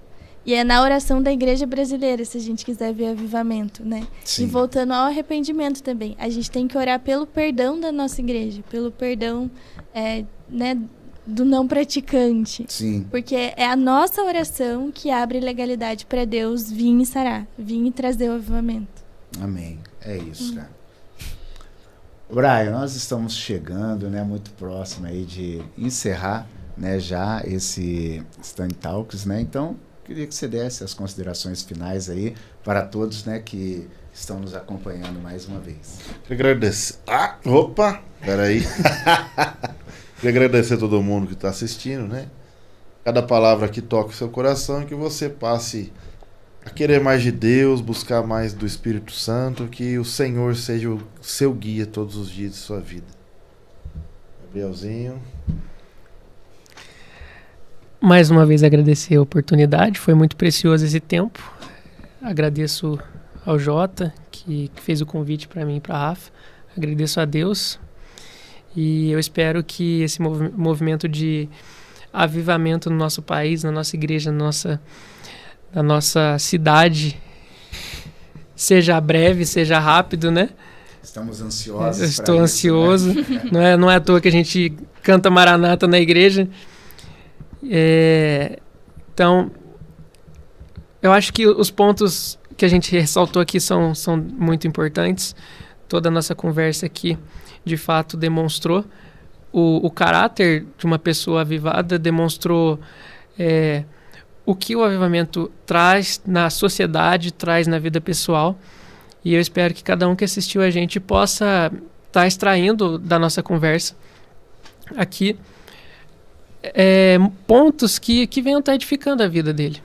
E é na oração da igreja brasileira, se a gente quiser ver avivamento, né? Sim. E voltando ao arrependimento também. A gente tem que orar pelo perdão da nossa igreja, pelo perdão, né, do não praticante. Sim. Porque é a nossa oração que abre legalidade para Deus vir e sarar, vir e trazer o avivamento. Amém. É isso, cara. Brian, nós estamos chegando, né, muito próximo aí de encerrar, né, já esse Stand Talks, né? Então, queria que você desse as considerações finais aí para todos, né, que estão nos acompanhando mais uma vez. Queria agradecer. Opa! Peraí. Queria agradecer a todo mundo que está assistindo, né? Cada palavra que toca o seu coração e que você passe a querer mais de Deus, buscar mais do Espírito Santo, que o Senhor seja o seu guia todos os dias de sua vida. Gabrielzinho. Mais uma vez agradecer a oportunidade, foi muito precioso esse tempo. Agradeço ao Jota, que fez o convite para mim e para a Rafa. Agradeço a Deus. E eu espero que esse movimento de avivamento no nosso país, na nossa igreja, na nossa cidade, seja breve, seja rápido, né? Estamos ansiosos. Eu estou pra ansioso. Isso, né? Não é à toa que a gente canta Maranata na igreja. Então, eu acho que os pontos que a gente ressaltou aqui são muito importantes. Toda a nossa conversa aqui, de fato, demonstrou o caráter de uma pessoa avivada, demonstrou o que o avivamento traz na sociedade, traz na vida pessoal. E eu espero que cada um que assistiu a gente possa estar extraindo da nossa conversa aqui pontos que venham estar edificando a vida dele.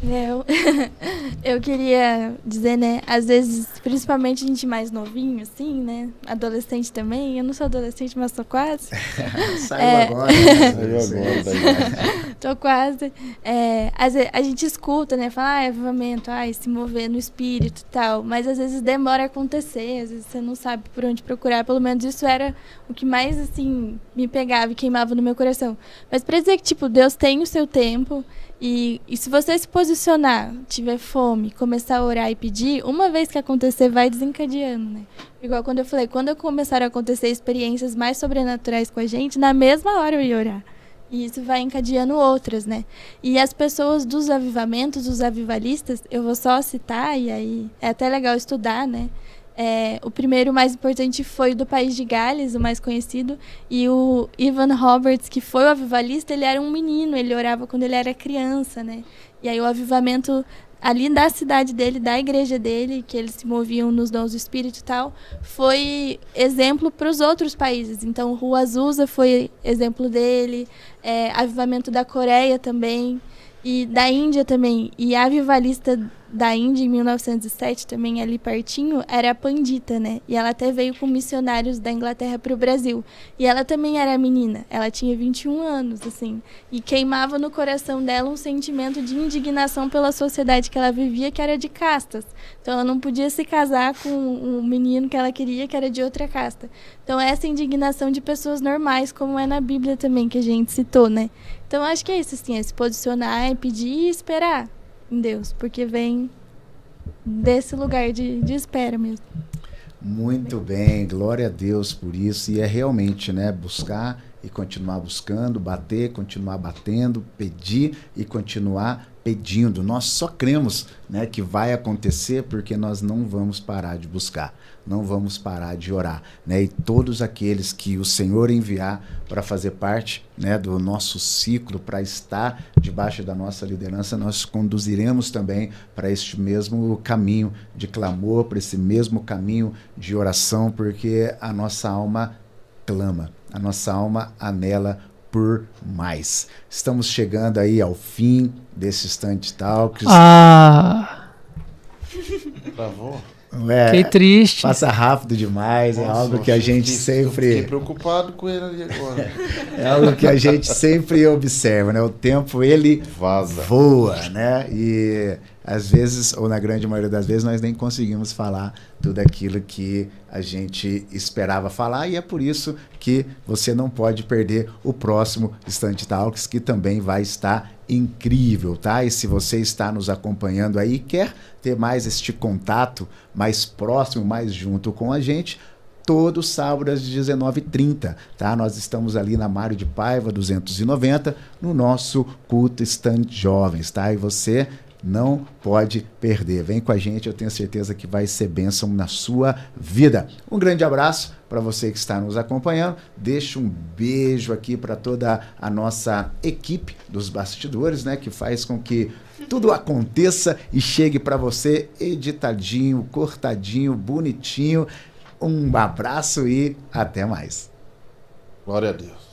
Eu, eu queria dizer, né, às vezes, principalmente a gente mais novinho, assim, né, adolescente também, eu não sou adolescente, mas sou quase, Saiu agora. Né? Saiu agora da idade. tô quase, às vezes, a gente escuta, né, fala, avivamento, se mover no espírito e tal, mas às vezes demora a acontecer, às vezes você não sabe por onde procurar, pelo menos isso era o que mais, assim, me pegava e queimava no meu coração. Mas pra dizer que, tipo, Deus tem o seu tempo. E se você se posicionar, tiver fome, começar a orar e pedir, uma vez que acontecer, vai desencadeando, né? Igual quando eu falei, quando começaram a acontecer experiências mais sobrenaturais com a gente, na mesma hora eu ia orar. E isso vai encadeando outras, né? E as pessoas dos avivamentos, os avivalistas, eu vou só citar, e aí é até legal estudar, né? O primeiro, mais importante, foi do país de Gales, o mais conhecido. E o Evan Roberts, que foi o avivalista, ele era um menino, ele orava quando ele era criança, né? E aí o avivamento ali da cidade dele, da igreja dele, que eles se moviam nos dons do Espírito e tal, foi exemplo para os outros países. Então, Rua Azusa foi exemplo dele, avivamento da Coreia também, e da Índia também. E a avivalista da Índia, em 1907, também ali pertinho, era a Pandita, né? E ela até veio com missionários da Inglaterra para o Brasil. E ela também era menina, ela tinha 21 anos, assim. E queimava no coração dela um sentimento de indignação pela sociedade que ela vivia, que era de castas. Então, ela não podia se casar com um menino que ela queria, que era de outra casta. Então, essa indignação de pessoas normais, como é na Bíblia também, que a gente citou, né? Então, acho que é isso, assim, é se posicionar, pedir e esperar em Deus, porque vem desse lugar de espera mesmo. Muito bem, glória a Deus por isso. E é realmente, né, buscar e continuar buscando, bater, continuar batendo, pedir e continuar pedindo. Nós só cremos, né, que vai acontecer porque nós não vamos parar de buscar, não vamos parar de orar, né? E todos aqueles que o Senhor enviar para fazer parte, né, do nosso ciclo, para estar debaixo da nossa liderança, nós conduziremos também para este mesmo caminho de clamor, para esse mesmo caminho de oração, porque a nossa alma clama, a nossa alma anela por mais. Estamos chegando aí ao fim desse Stand Talks. Travou? Fiquei triste. Passa rápido demais, Nossa, é algo que a gente sempre... Fiquei preocupado com ele ali agora. É algo que a gente sempre observa, né? O tempo, ele Vaza. voa, né? E às vezes, ou na grande maioria das vezes, nós nem conseguimos falar tudo aquilo que a gente esperava falar, e é por isso que você não pode perder o próximo Stand Talks, que também vai estar incrível, tá? E se você está nos acompanhando aí e quer ter mais este contato mais próximo, mais junto com a gente, todo sábado às 19h30, tá? Nós estamos ali na Mário de Paiva 290, no nosso culto Stand Jovens, tá? E você não pode perder. Vem com a gente, eu tenho certeza que vai ser bênção na sua vida. Um grande abraço para você que está nos acompanhando. Deixo um beijo aqui para toda a nossa equipe dos bastidores, né, que faz com que tudo aconteça e chegue para você editadinho, cortadinho, bonitinho. Um abraço e até mais. Glória a Deus.